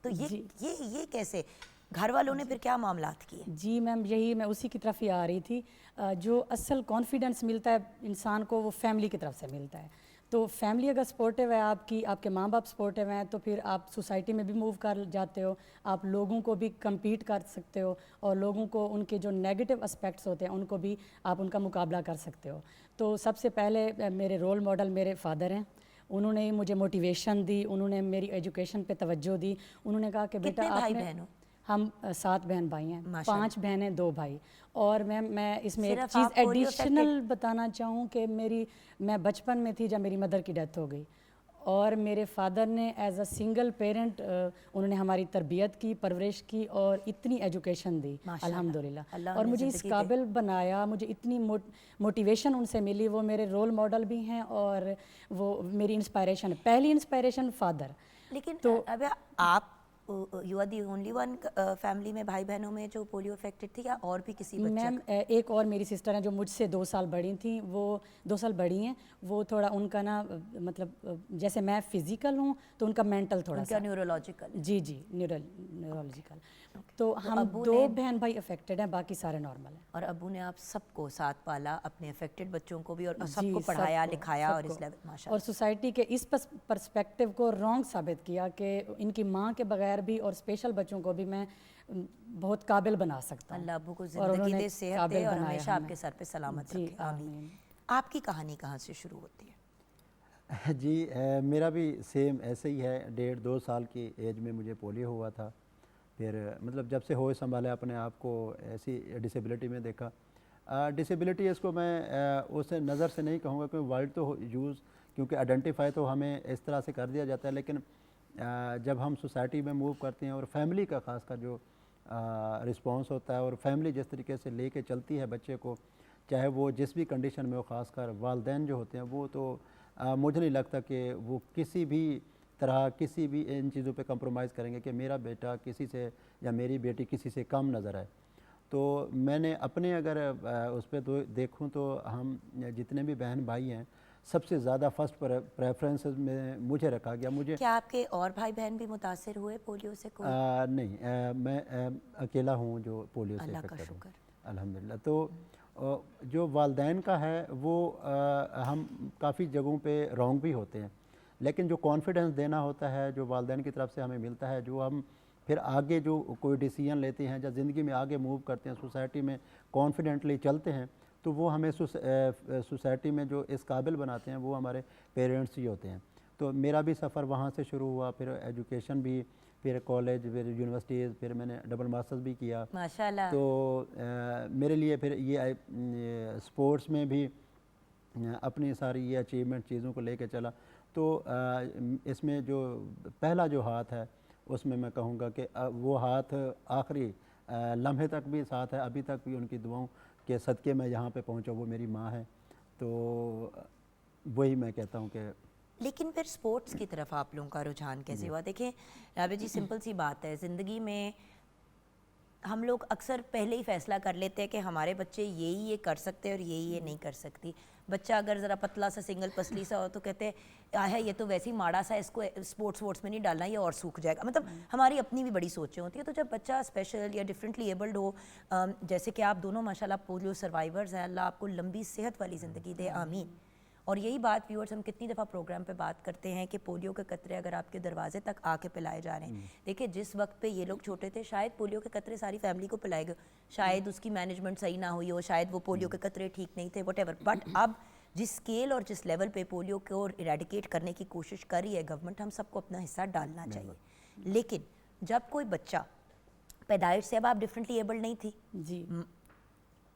तो ये कैसे घर वालों ने फिर क्या मामलात किए? जी मैम, यही मैं उसी की तरफ ही आ रही थी। जो असल कॉन्फिडेंस मिलता है इंसान को वो फैमिली की तरफ से मिलता है। तो फैमिली अगर सपोर्टिव है आपकी, आपके माँ बाप सपोर्टिव हैं, तो फिर आप सोसाइटी में भी मूव कर जाते हो, आप लोगों को भी compete कर सकते हो और लोगों को उनके जो नेगेटिव एस्पेक्ट्स होते हैं उनको भी आप उनका मुकाबला कर सकते हो। तो सबसे पहले मेरे रोल मॉडल मेरे फादर हैं, उन्होंने ही मुझे मोटिवेशन दी, उन्होंने मेरी एजुकेशन पे तवज्जो दी। उन्होंने कहा कि बेटा कितने भाई आपने, बहन हो? हम 7 बहन भाई हैं, माशाल्लाह। 5 बहनें 2 भाई। और मैं इसमें एक सिर्फ चीज़ आप पोलियो एडिशनल बताना चाहूँ कि मैं बचपन में थी जब मेरी मदर की डेथ हो गई, और मेरे फादर ने एज अ सिंगल पेरेंट उन्होंने हमारी तरबियत की, परवरिश की और इतनी एजुकेशन दी माशाल्लाह। अल्हम्दुलिल्लाह। अल्लाह और उन्हें मुझे इस ज़िंदगी दे। काबिल बनाया, मुझे इतनी मोटिवेशन उनसे मिली, वो मेरे रोल मॉडल भी हैं और वो मेरी इंस्पायरेशन है। पहली इंस्पायरेशन फादर। लेकिन तो अब आप you are the only one family में भाई बहनों में जो पोलियो अफेक्टेड थी, या और भी किसी बच्चे मैम एक और मेरी सिस्टर हैं जो मुझसे 2 साल बड़ी थी, वो 2 साल बड़ी हैं, वो थोड़ा उनका ना मतलब जैसे मैं फिजिकल हूँ तो उनका मेंटल थोड़ा उनका सा, न्यूरोलॉजिकल? जी न्यूरोलॉजिकल। तो हम अब्बू 2 ने- बहन भाई अफेक्टेड हैं, बाकी सारे नॉर्मल हैं। और अब्बू ने आप सबको साथ पाला, अपने अफेक्टेड बच्चों को भी, और जी, सबको पढ़ाया सबको, लिखाया और इस सबको। लेवल और माशाल्लाह। सोसाइटी के इस पर्सपेक्टिव को रॉन्ग साबित किया कि इनकी माँ के बगैर भी और स्पेशल बच्चों को भी मैं बहुत काबिल बना सकता हूँ। अल्लाह अब्बू को और ज़िंदगी उन्होंने दे, सेहत दे काबिल और बनाया हमेशा हमें। आपके सर पे सलामत जी, रखे, आमीन। आमीन। आपकी कहानी कहाँ से शुरू होती है? जी मेरा भी सेम ऐसे ही है। 1.5-2 साल की एज में मुझे पोलियो हुआ था। फिर मतलब जब से होश संभाले अपने आप को ऐसी डिसेबिलिटी में देखा। डिसेबिलिटी इसको मैं उस नज़र से नहीं कहूँगा, क्योंकि वर्ड तो यूज़, क्योंकि आइडेंटिफाई तो हमें इस तरह से कर दिया जाता है, लेकिन जब हम सोसाइटी में मूव करते हैं और फैमिली का खासकर जो रिस्पांस होता है, और फैमिली जिस तरीके से लेके चलती है बच्चे को, चाहे वो जिस भी कंडीशन में हो, खासकर वालिदैन जो होते हैं वो तो मुझे नहीं लगता कि वो किसी भी तरह किसी भी इन चीज़ों पे कंप्रोमाइज़ करेंगे कि मेरा बेटा किसी से या मेरी बेटी किसी से कम नज़र आए। तो मैंने अपने अगर उस पर देखूँ तो हम जितने भी बहन भाई हैं, सबसे ज़्यादा फर्स्ट प्रेफरेंस में मुझे रखा गया। मुझे क्या आपके और भाई बहन भी मुतासिर हुए पोलियो से? कोई नहीं, मैं अकेला हूँ जो पोलियो से अल्लाह का अफेक्टेड हूँ, शुक्र। अल्हम्दुलिल्लाह। तो जो वालिदैन का है वो हम काफ़ी जगहों पे रॉन्ग भी होते हैं, लेकिन जो कॉन्फिडेंस देना होता है जो वालिदैन की तरफ से हमें मिलता है, जो हम फिर आगे जो कोई डिसीजन लेते हैं या ज़िंदगी में आगे मूव करते हैं, सोसाइटी में कॉन्फिडेंटली चलते हैं, तो वो हमें सोसाइटी में जो इस काबिल बनाते हैं वो हमारे पेरेंट्स ही होते हैं। तो मेरा भी सफ़र वहाँ से शुरू हुआ, फिर एजुकेशन भी, फिर कॉलेज, फिर यूनिवर्सिटीज़, फिर मैंने डबल मास्टर्स भी किया। माशाल्लाह। तो मेरे लिए फिर ये स्पोर्ट्स में भी अपनी सारी ये अचीवमेंट चीज़ों को लेके चला। तो इसमें जो पहला जो हाथ है उसमें मैं कहूँगा कि वो हाथ आखिरी लम्हे तक भी साथ है, अभी तक भी उनकी दुआओं के सदक़े मैं यहाँ पे पहुँचा, वो मेरी माँ है। तो वही मैं कहता हूँ कि लेकिन फिर स्पोर्ट्स की तरफ आप लोगों का रुझान कैसे हुआ? देखें राबिया जी, सिंपल सी बात है, ज़िंदगी में हम लोग अक्सर पहले ही फैसला कर लेते हैं कि हमारे बच्चे ये कर सकते हैं और ये नहीं कर सकती। बच्चा अगर ज़रा पतला सा, सिंगल पसली सा हो तो कहते हैं है ये तो वैसे ही माड़ा सा, इसको स्पोर्ट्स में नहीं डालना, ये और सूख जाएगा। मतलब हमारी अपनी भी बड़ी सोचें होती है। तो जब बच्चा स्पेशल या डिफरेंटली एबल्ड हो, जैसे कि आप दोनों माशाल्लाह पोलियो सर्वाइवर्स हैं, अल्लाह आपको लंबी सेहत वाली ज़िंदगी दे, आमीन। और यही बात व्यूअर्स, हम कितनी दफ़ा प्रोग्राम पे बात करते हैं कि पोलियो के कतरे अगर आपके दरवाजे तक आके पिलाए जा रहे हैं। देखिए जिस वक्त पे ये लोग छोटे थे, शायद पोलियो के कतरे सारी फैमिली को पिलाए गए, शायद उसकी मैनेजमेंट सही ना हुई हो, शायद वो पोलियो के कतरे ठीक नहीं थे, वटेवर। बट अब जिस स्केल और जिस लेवल पे पोलियो को इरेडिकेट करने की कोशिश कर रही है गवर्नमेंट, हम सबको अपना हिस्सा डालना चाहिए। लेकिन जब कोई बच्चा पैदाइश से, अब आप डिफरेंटली एबल्ड नहीं थी जी,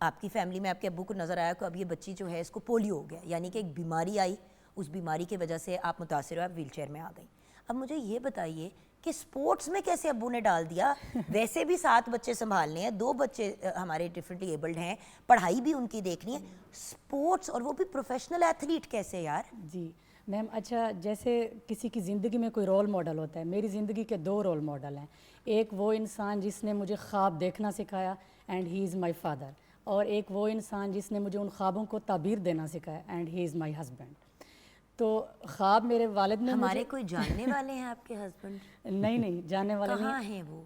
आपकी फैमिली में आपके अब्बू को नज़र आया कि अब ये बच्ची जो है इसको पोलियो हो गया, यानी कि एक बीमारी आई, उस बीमारी की वजह से आप मुतासिर हो, आप व्हील चेयर में आ गई। अब मुझे ये बताइए कि स्पोर्ट्स में कैसे अब्बू ने डाल दिया? वैसे भी 7 बच्चे संभालने हैं, 2 बच्चे हमारे डिफरेंटली एबल्ड हैं, पढ़ाई भी उनकी देखनी है, स्पोर्ट्स, और वो भी प्रोफेशनल एथलीट, कैसे यार? जी मैम। अच्छा, जैसे किसी की ज़िंदगी में कोई रोल मॉडल होता है, मेरी ज़िंदगी के 2 रोल मॉडल हैं। एक वो इंसान जिसने मुझे ख्वाब देखना सिखाया, and he is my father, और एक वो इंसान जिसने मुझे उन ख्वाबों को ताबीर देना सिखाया, and he is my husband. तो ख्वाब मेरे वालिद ने हमारे कोई जानने वाले हैं आपके हस्बैंड? नहीं जानने वाले कहाँ नहीं। हैं वो?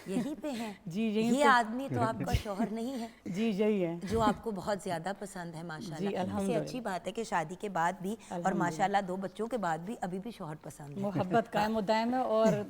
यहीं पे हैं जी, यहीं ये पे। आदमी तो आपका शौहर नहीं है जी यही है। जो आपको बहुत ज़्यादा पसंद है माशाल्लाह। जी, इससे अल्हम्दुलिल्लाह। अच्छी बात है कि शादी के बाद भी और अल्हम्दुलिल्लाह। माशाल्लाह 2 बच्चों के बाद भी अभी भी शौहर पसंद है। मोहब्बत कायम दायम है और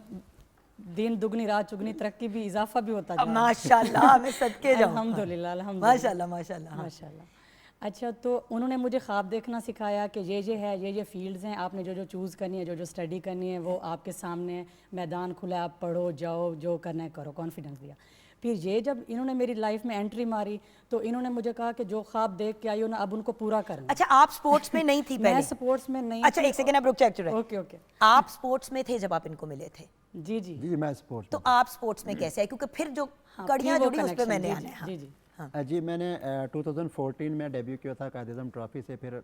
दिन दुगनी रात चुगनी तरक्की भी इजाफा भी होता जा रहा है। माशाल्लाह मैं सदके जाऊं। अल्हम्दुलिल्लाह अल्हम्दुलिल्लाह। माशाल्लाह माशाल्लाह हाँ। माशाल्लाह। अच्छा, तो उन्होंने मुझे ख्वाब देखना सिखाया कि ये है, ये फील्ड्स हैं, आपने जो चूज़ करनी है, जो स्टडी करनी है, वो आपके सामने है, मैदान खुला है, आप पढ़ो जाओ, जो करना है करो, कॉन्फिडेंस दिया। फिर ये जब इन्होंने मेरी लाइफ में एंट्री मारी तो इन्होंने मुझे कहा कि जो ख्वाब देख के आई हो ना, अब उनको पूरा करना। अच्छा आप स्पोर्ट्स में नहीं थी मैं पहले? स्पोर्ट्स में नहीं अच्छा थी। एक सेकंड आप रुक चेक रहे। Okay okay. आप स्पोर्ट्स में थे जब आप इनको मिले थे? जी जी। जी मैं स्पोर्ट्स तो आप स्पोर्ट्स में कैसे आए? क्योंकि फिर जो हाँ, कड़ियां फिर वो जुड़ी उस पे connection, मैंने जी, आना है। हाँ। जी जी। जी मैंने 2014 में डेब्यू किया था कायद-ए-आज़म ट्रॉफी से, फिर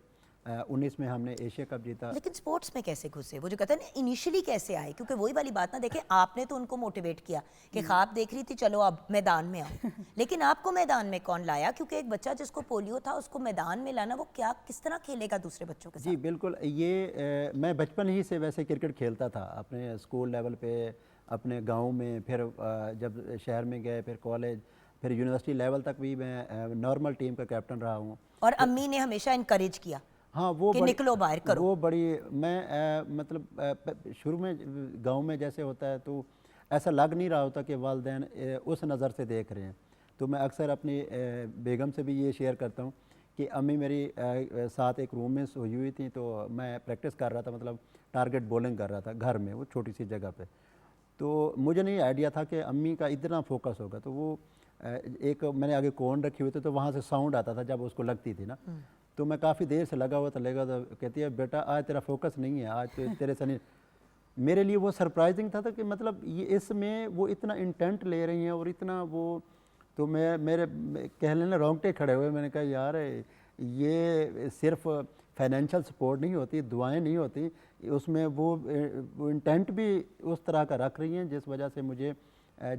19 में हमने एशिया कप जीता। लेकिन स्पोर्ट्स में कैसे घुसे? वो जो कहते हैं ना इनिशियली कैसे आए? क्योंकि वही वाली बात ना, देखें आपने तो उनको मोटिवेट किया कि ख्वाब देख रही थी चलो अब मैदान में आओ, लेकिन आपको मैदान में कौन लाया? क्योंकि एक बच्चा जिसको पोलियो था उसको मैदान में लाना, वो क्या किस तरह खेलेगा दूसरे बच्चों के साथ? जी बिल्कुल, ये मैं बचपन ही से वैसे क्रिकेट खेलता था अपने स्कूल लेवल पे, अपने गांव में, फिर जब शहर में गए, फिर कॉलेज, फिर यूनिवर्सिटी लेवल तक भी मैं नॉर्मल टीम का कैप्टन रहा हूँ। और अम्मी ने हमेशा इनकरेज किया हाँ वो कि निकलो बाहर करो। वो बड़ी मैं मतलब शुरू में गांव में जैसे होता है तो ऐसा लग नहीं रहा होता कि वालिदैन उस नज़र से देख रहे हैं। तो मैं अक्सर अपनी बेगम से भी ये शेयर करता हूँ कि अम्मी मेरी साथ एक रूम में सोई हुई थी, तो मैं प्रैक्टिस कर रहा था, मतलब टारगेट बॉलिंग कर रहा था घर में, वो छोटी सी जगह पे। तो मुझे नहीं आइडिया था कि अम्मी का इतना फोकस होगा। तो वो एक मैंने आगे कोन रखी हुई थी, तो वहाँ से साउंड आता था जब उसको लगती थी ना, तो मैं काफ़ी देर से लगा हुआ था, कहती है बेटा आज तेरा फोकस नहीं है, आज तो तेरे से नहीं। मेरे लिए वो सरप्राइजिंग था कि मतलब ये इसमें वो इतना इंटेंट ले रही हैं और इतना वो, तो मेरे कह लेना रोंगटे खड़े हुए। मैंने कहा यार ये सिर्फ फाइनेंशियल सपोर्ट नहीं होती, दुआएं नहीं होती, उसमें वो इंटेंट भी उस तरह का रख रही हैं जिस वजह से मुझे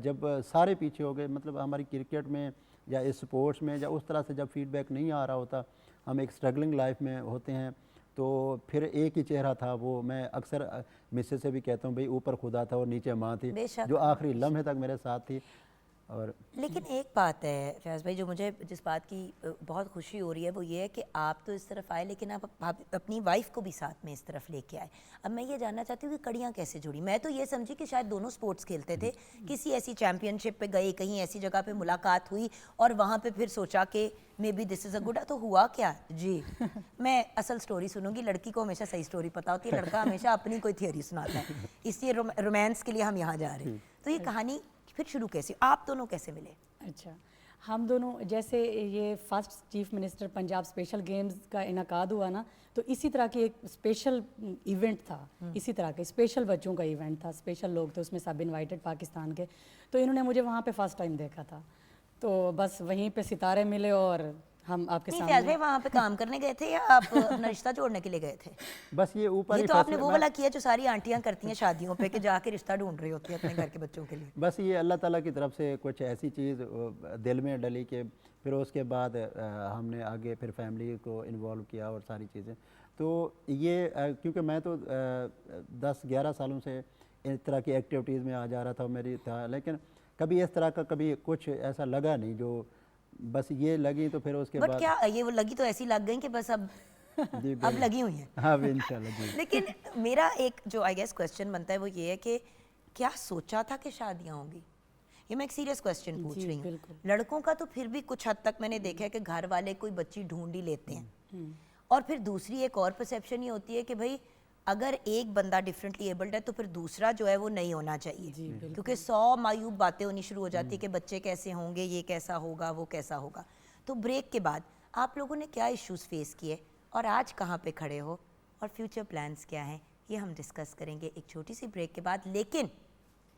जब सारे पीछे हो गए, मतलब हमारी क्रिकेट में या इस स्पोर्ट्स में या उस तरह से जब फीडबैक नहीं आ रहा होता, हम एक स्ट्रगलिंग लाइफ में होते हैं, तो फिर एक ही चेहरा था वो। मैं अक्सर मिसेस से भी कहता हूँ भाई ऊपर खुदा था और नीचे माँ थी बेशक। जो आखिरी लम्हे तक मेरे साथ थी। और लेकिन एक बात है फयाज भाई जो मुझे जिस बात की बहुत खुशी हो रही है वो ये है कि आप तो इस तरफ आए, लेकिन आप अपनी वाइफ को भी साथ में इस तरफ लेके आए। अब मैं ये जानना चाहती हूँ कि कड़ियाँ कैसे जुड़ी? मैं तो ये समझी कि शायद दोनों स्पोर्ट्स खेलते थे, किसी ऐसी चैम्पियनशिप पे गए, कहीं ऐसी जगह पे मुलाकात हुई और वहाँ पे फिर सोचा कि may be this is a good. तो हुआ क्या जी? मैं असल स्टोरी सुनूंगी, लड़की को हमेशा सही स्टोरी पता होती है, लड़का हमेशा अपनी कोई थियोरी सुनाता है, इसलिए रोमांस के लिए हम यहाँ जा रहे हैं। तो ये कहानी फिर शुरू कैसे, आप दोनों कैसे मिले? अच्छा, हम दोनों जैसे ये first chief minister Punjab special games का इनकाद हुआ ना, तो इसी तरह की एक स्पेशल इवेंट था, इसी तरह के स्पेशल बच्चों का इवेंट था, स्पेशल लोग थे उसमें, सब इनवाइटेड पाकिस्तान के। तो इन्होंने मुझे वहाँ पे फर्स्ट टाइम देखा था, तो बस वहीं पे सितारे मिले और हम आपके नहीं सामने। फयाज भाई वहाँ पे काम करने गए थे या आप अपना रिश्ता जोड़ने के लिए गए थे? बस ये ऊपर ये ही तो आपने फैसले- वो वाला किया जो सारी आंटियां करती हैं शादियों पे कि जाके रिश्ता ढूंढ रही होती है अपने घर के बच्चों के लिए। बस ये अल्लाह ताला की तरफ से कुछ ऐसी चीज़ दिल में डली कि फिर उसके बाद हमने आगे फिर फैमिली को इन्वॉल्व किया और सारी चीज़ें। तो ये क्योंकि मैं तो 10-11 सालों से इस तरह की एक्टिविटीज़ में आ जा रहा था मेरी था, लेकिन कभी इस तरह का कभी कुछ ऐसा लगा नहीं, जो बस ये लगी तो फिर उसके बट बाद क्या ये वो लगी तो ऐसी लग गई कि बस अब जी अब लगी हुई हैं। हाँ इंशाल्लाह जी। लेकिन मेरा एक जो आई गेस क्वेश्चन बनता है वो ये है कि क्या सोचा था कि शादियां होंगी? ये मैं एक सीरियस क्वेश्चन पूछ जी, रही हूँ। बिल्कुल। लड़कों का तो फिर भी कुछ हद तक मैंने देखा है कि घर वाले कोई बच्ची ढूंढ ही लेते हैं, और फिर दूसरी एक और परसेप्शन ही होती है कि भाई अगर एक बंदा डिफरेंटली एबल्ड है तो फिर दूसरा जो है वो नहीं होना चाहिए, क्योंकि 100 मायूब बातें होनी शुरू हो जाती है कि बच्चे कैसे होंगे, ये कैसा होगा, वो कैसा होगा। तो ब्रेक के बाद आप लोगों ने क्या इश्यूज फेस किए और आज कहाँ पे खड़े हो और फ्यूचर प्लान्स क्या हैं, ये हम डिस्कस करेंगे एक छोटी सी ब्रेक के बाद। लेकिन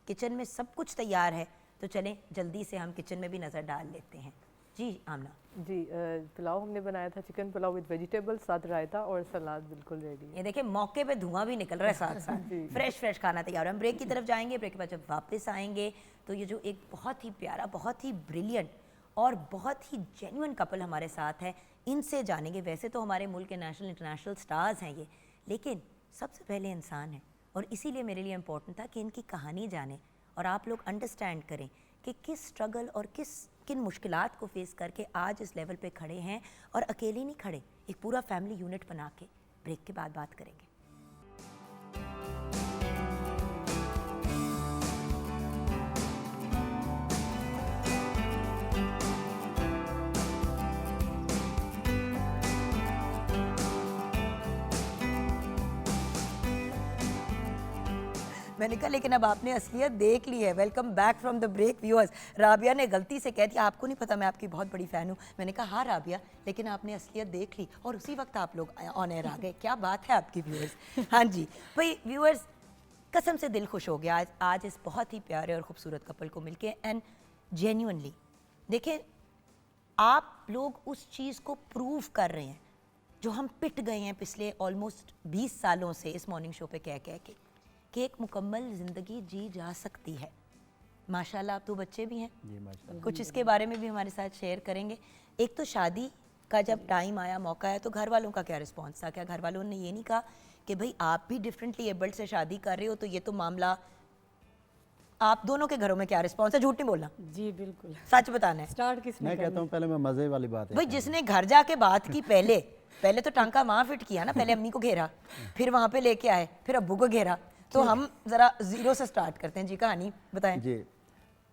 किचन में सब कुछ तैयार है तो चलें जल्दी से हम किचन में भी नज़र डाल लेते हैं। जी आमना जी, पुलाव हमने बनाया था, चिकन पुलाव विद वेजिटेबल्स, साथ रायता और सलाद बिल्कुल रेडी है। ये देखिए मौके पे धुआं भी निकल रहा है साथ साथ फ्रेश खाना तैयार है। हम ब्रेक की तरफ जाएंगे, ब्रेक के बाद जब वापस आएंगे तो ये जो एक बहुत ही प्यारा, बहुत ही ब्रिलियंट और बहुत ही जेन्युइन कपल हमारे साथ है, इनसे जानेंगे। वैसे तो हमारे मुल्क के नेशनल इंटरनेशनल स्टार्स हैं ये, लेकिन सबसे पहले इंसान है और इसीलिए मेरे लिए इम्पोर्टेंट था कि इनकी कहानी जाने और आप लोग अंडरस्टैंड करें कि किस स्ट्रगल और किन मुश्किलात को फेस करके आज इस लेवल पे खड़े हैं, और अकेले नहीं खड़े, एक पूरा फैमिली यूनिट बना के। ब्रेक के बाद बात करेंगे। मैंने कहा लेकिन अब आपने असलियत देख ली है। Welcome back from the break viewers. Rabia ने गलती से कह दिया आपको नहीं पता मैं आपकी बहुत बड़ी फ़ैन हूँ। मैंने कहा हाँ राबिया, लेकिन आपने असलियत देख ली और उसी वक्त आप लोग ऑन एयर आ गए। क्या बात है आपकी व्यूअर्स। हाँ जी भाई व्यूअर्स, कसम से दिल खुश हो गया आज इस बहुत ही प्यारे और ख़ूबसूरत कपल को मिलके। एंड जेन्युइनली देखें, आप लोग उस चीज़ को प्रूव कर रहे हैं जो हम पिट गए हैं पिछले ऑलमोस्ट 20 सालों से इस मॉर्निंग शो पे कह कह के, कि एक मुकम्मल ज़िंदगी जी जा सकती है। माशाल्लाह, आप तो बच्चे भी हैं, जी माशाल्लाह। कुछ इसके बारे में भी हमारे साथ शेयर करेंगे। एक तो शादी का जब टाइम आया, मौका आया, तो घर वालों का क्या रिस्पॉन्स था? क्या घर वालों ने ये नहीं कहा कि भाई आप भी डिफरेंटली एबल्ड से शादी कर रहे हो तो ये तो मामला, आप दोनों के घरों में क्या रिस्पॉन्स है? झूठ नहीं बोलना, जी बिल्कुल। सच बताना है। स्टार्ट किसने मैं कहता हूँ पहले मैं मज़े वाली बात है भाई जिसने घर जाके बात की, पहले तो टांका वहाँ फिट किया ना, पहले अम्मी को घेरा, फिर वहाँ पे लेके आए, फिर अब्बू को घेरा। तो हम ज़रा ज़ीरो से स्टार्ट करते हैं जी, कहानी बताएं। जी,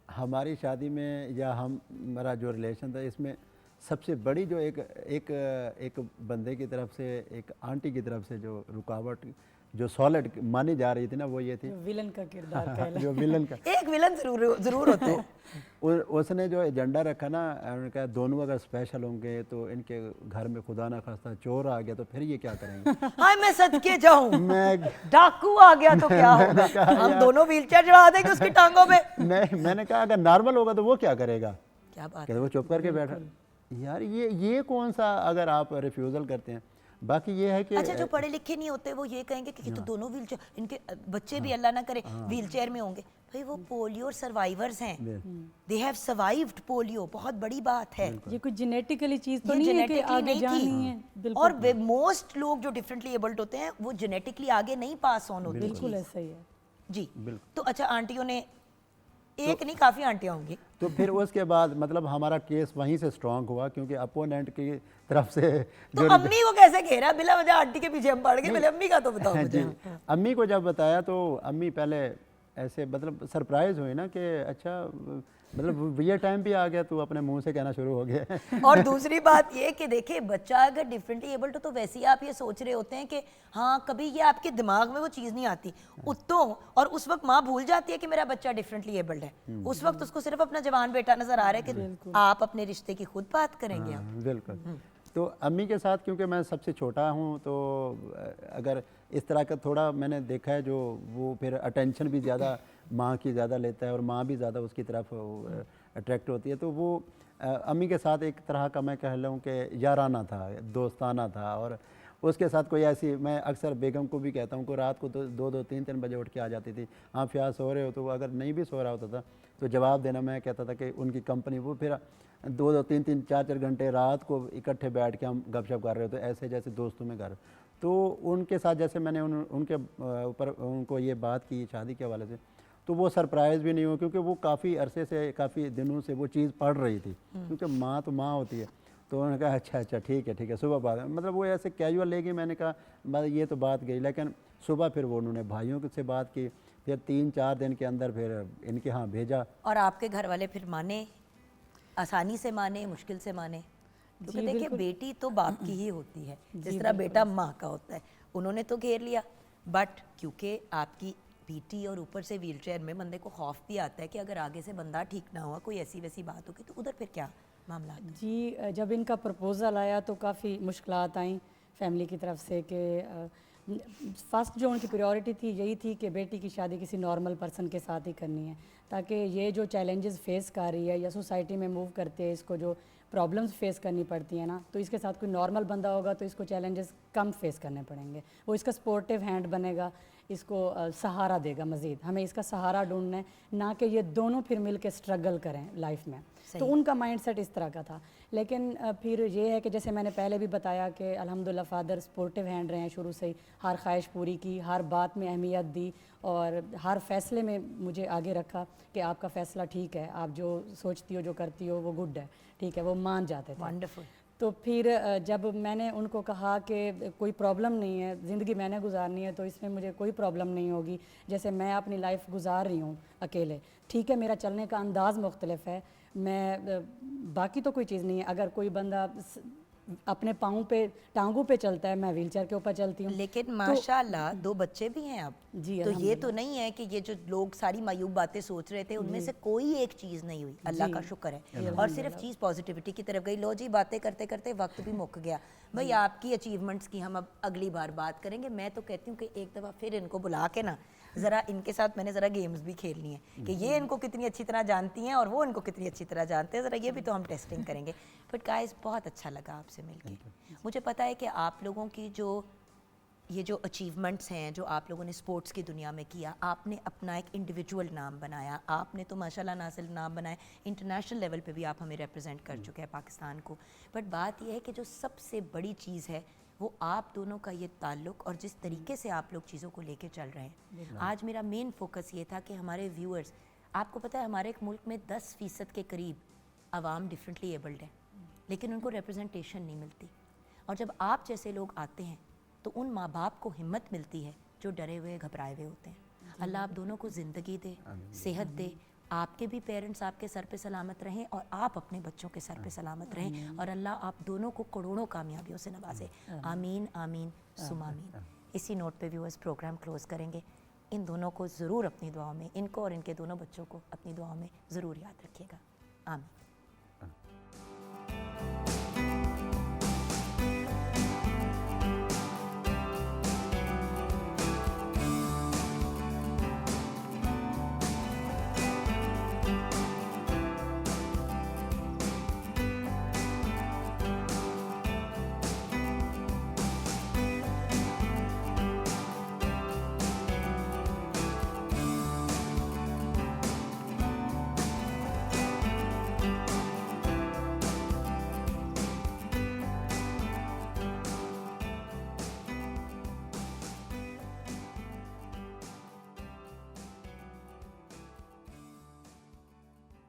हमारी शादी में या हमारा जो रिलेशन था, इसमें सबसे बड़ी जो एक बंदे की तरफ से, एक आंटी की तरफ से जो रुकावट, जो सॉलिड मानी जा रही थी ना, वो ये थी विलन का किरदार कहला। जो विलन का एक विलन जरूर होता है। उसने जो एजेंडा रखा ना, उन्होंने कहा दोनों अगर स्पेशल होंगे तो इनके घर में खुदा ना खास्ता चोर आ गया तो फिर ये क्या करेंगे। हाय मैं सदके जाऊं, मैं डाकू आ गया तो क्या होगा? हम दोनों व्हीलचेयर चढ़ा देंगे उसकी टांगों पे। नहीं, मैंने कहा अगर नॉर्मल होगा तो वो क्या करेगा। क्या बात कहते वो चुप करके बैठा। यार ये कौन सा, अगर आप रिफ्यूज़ल करते हैं। बाकी ये है कि अच्छा, जो पढ़े लिखे नहीं होते वो ये कहेंगे कि तो दोनों व्हीलचेयर, इनके बच्चे भी अल्लाह ना करे व्हीलचेयर में होंगे। भाई वो पोलियो सर्वाइवर्स हैं, दे हैव सर्वाइव्ड पोलियो, बहुत बड़ी बात है। ये कोई जेनेटिकली चीज तो ये नहीं है कि जेनेटिकली आगे नहीं जानी है। थी, बिल्कुल और मोस्ट लोग जो डिफरेंटली एबल्ड होते हैं वो जेनेटिकली आगे नहीं पास ऑन होती बिल्कुल चीज़। ऐसा ही है। जी बिल्कुल। तो अच्छा, आंटियों ने एक नहीं काफ़ी आंटियाँ होंगी। तो फिर उसके बाद मतलब हमारा केस वहीं से स्ट्रांग हुआ, क्योंकि अपोनेंट की तरफ से तो अम्मी को कैसे घेरा? बिला वजह आंटी के पीछे हम पड़ गए। पहले अम्मी का तो बताओ जी, मुझे। अम्मी को जब बताया तो अम्मी पहले ऐसे मतलब सरप्राइज हुई ना कि अच्छा, मतलब ये टाइम भी आ गया, तू अपने मुंह से कहना शुरू हो गया। और दूसरी बात ये कि देखिए, बच्चा अगर डिफरेंटली एबल्ड हो तो वैसे ही आप ये सोच रहे होते हैं कि हाँ, कभी ये आपके दिमाग में वो चीज़ नहीं आती उतो, और उस वक्त माँ भूल जाती है कि मेरा बच्चा डिफरेंटली एबल्ड है। उस वक्त उसको सिर्फ अपना जवान बेटा नजर आ रहा है कि आप अपने रिश्ते की खुद बात करेंगे। आप बिल्कुल। तो अम्मी के साथ क्योंकि मैं सबसे छोटा हूँ, तो अगर इस तरह का थोड़ा मैंने देखा है, जो वो फिर अटेंशन भी ज़्यादा माँ की ज़्यादा लेता है और माँ भी ज़्यादा उसकी तरफ अट्रैक्ट होती है, तो वो अम्मी के साथ एक तरह का मैं कह लूँ कि याराना था, दोस्ताना था। और उसके साथ कोई ऐसी, मैं अक्सर बेगम को भी कहता हूँ कि रात को तो 2-3 बजे उठ के आ जाती थी। हाँ फ्याज सो रहे हो, तो अगर नहीं भी सो रहा होता था तो जवाब देना, मैं कहता था कि उनकी कंपनी, वो फिर 2-3 4 घंटे रात को इकट्ठे बैठ के हम गपशप कर रहे होते, ऐसे जैसे दोस्तों में घर। तो उनके साथ जैसे मैंने उनके ऊपर उनको ये बात की शादी के हवाले से, तो वो सरप्राइज़ भी नहीं हो, क्योंकि वो काफ़ी अरसे से, काफ़ी दिनों से वो चीज़ पढ़ रही थी, क्योंकि माँ तो माँ होती है। तो उन्होंने कहा अच्छा ठीक है सुबह बात, मतलब वो ऐसे कैजुअल लेगी। मैंने कहा बस ये तो बात गई, लेकिन सुबह फिर वो उन्होंने भाइयों से बात की, फिर 3-4 दिन के अंदर फिर इनके यहाँ भेजा। और आपके घर वाले फिर माने? आसानी से माने, मुश्किल से माने? क्योंकि देखिए, बेटी तो बाप की ही होती है, जिस तरह बेटा माँ का होता है। उन्होंने तो घेर लिया, बट क्योंकि आपकी पीटी और ऊपर से व्हीलचेयर में, बंदे को खौफ भी आता है कि अगर आगे से बंदा ठीक ना हुआ, कोई ऐसी वैसी बात होगी, तो उधर फिर क्या मामला? जी, जब इनका प्रपोज़ल आया तो काफ़ी मुश्किलात आई फैमिली की तरफ से कि फर्स्ट जो उनकी प्रायोरिटी थी यही थी कि बेटी की शादी किसी नॉर्मल पर्सन के साथ ही करनी है, ताकि ये जो चैलेंजेस फेस कर रही है या सोसाइटी में मूव करते हैं, इसको जो प्रॉब्लम्स फेस करनी पड़ती है ना, तो इसके साथ कोई नॉर्मल बंदा होगा तो इसको चैलेंजेस कम फेस करने पड़ेंगे, वो इसका सपोर्टिव हैंड बनेगा। इसको सहारा देगा मज़ीद, हमें इसका सहारा ढूंढना है, ना कि ये दोनों फिर मिल के स्ट्रगल करें लाइफ में। तो उनका माइंडसेट इस तरह का था। लेकिन फिर ये है कि जैसे मैंने पहले भी बताया कि अल्हम्दुलिल्लाह फ़ादर सपोर्टिव हैंड रहे हैं शुरू से ही, हर ख्वाहिश पूरी की, हर बात में अहमियत दी और हर फैसले में मुझे आगे रखा कि आपका फ़ैसला ठीक है, आप जो सोचती हो जो करती हो वो गुड है, ठीक है, वो मान जाते थे। वंडरफुल। तो फिर जब मैंने उनको कहा कि कोई प्रॉब्लम नहीं है, ज़िंदगी मैंने गुजारनी है तो इसमें मुझे कोई प्रॉब्लम नहीं होगी, जैसे मैं अपनी लाइफ गुजार रही हूँ अकेले, ठीक है, मेरा चलने का अंदाज़ मुख्तलिफ है, मैं बाकी तो कोई चीज़ नहीं है। अगर कोई बंदा अपने पाँव पे टांगों पे चलता है, मैं व्हीलचेयर के ऊपर चलती हूँ। लेकिन माशाल्लाह 2 बच्चे भी हैं अब। जी, तो ये तो नहीं है कि ये जो लोग सारी मायूब बातें सोच रहे थे उनमें से कोई एक चीज़ नहीं हुई, अल्लाह का शुक्र है। और सिर्फ चीज़ पॉजिटिविटी की तरफ गई। लो जी, बातें करते करते वक्त भी मुक गया। भाई आपकी अचीवमेंट्स की हम अब अगली बार बात करेंगे। मैं तो कहती हूँ कि एक दफ़ा फिर इनको बुला के ना ज़रा इनके साथ मैंने ज़रा गेम्स भी खेलनी है कि ये इनको कितनी अच्छी तरह जानती हैं और वो इनको कितनी अच्छी तरह जानते हैं। ज़रा ये भी तो हम टेस्टिंग करेंगे। बट गाइस, बहुत अच्छा लगा आपसे मिलके। मुझे पता है कि आप लोगों की ये जो अचीवमेंट्स हैं जो आप लोगों ने स्पोर्ट्स की दुनिया में किया, आपने अपना एक इंडिविजुअल नाम बनाया। आपने तो माशाल्लाह ना सिर्फ नाम बनाए, इंटरनेशनल लेवल पे भी आप हमें रिप्रेजेंट कर चुके हैं पाकिस्तान को। बट बात यह है कि जो सबसे बड़ी चीज़ है वो आप दोनों का ये ताल्लुक़ और जिस तरीके से आप लोग चीज़ों को लेके चल रहे हैं। आज मेरा मेन फोकस ये था कि हमारे व्यूअर्स, आपको पता है हमारे एक मुल्क में 10% के करीब आवाम डिफरेंटली एबल्ड है, लेकिन उनको रिप्रेजेंटेशन नहीं मिलती। और जब आप जैसे लोग आते हैं तो उन माँ बाप को हिम्मत मिलती है जो डरे हुए घबराए हुए होते हैं। अल्लाह आप दोनों को ज़िंदगी दे, सेहत दे, आपके भी पेरेंट्स आपके सर पे सलामत रहें और आप अपने बच्चों के सर पे सलामत रहें और अल्लाह आप दोनों को करोड़ों कामयाबियों से नवाजे। आमीन आमीन सुमा आमीन। इसी नोट पे व्यूअर्स प्रोग्राम क्लोज़ करेंगे। इन दोनों को ज़रूर अपनी दुआओं में, इनको और इनके दोनों बच्चों को अपनी दुआओं में ज़रूर याद रखिएगा। आमीन।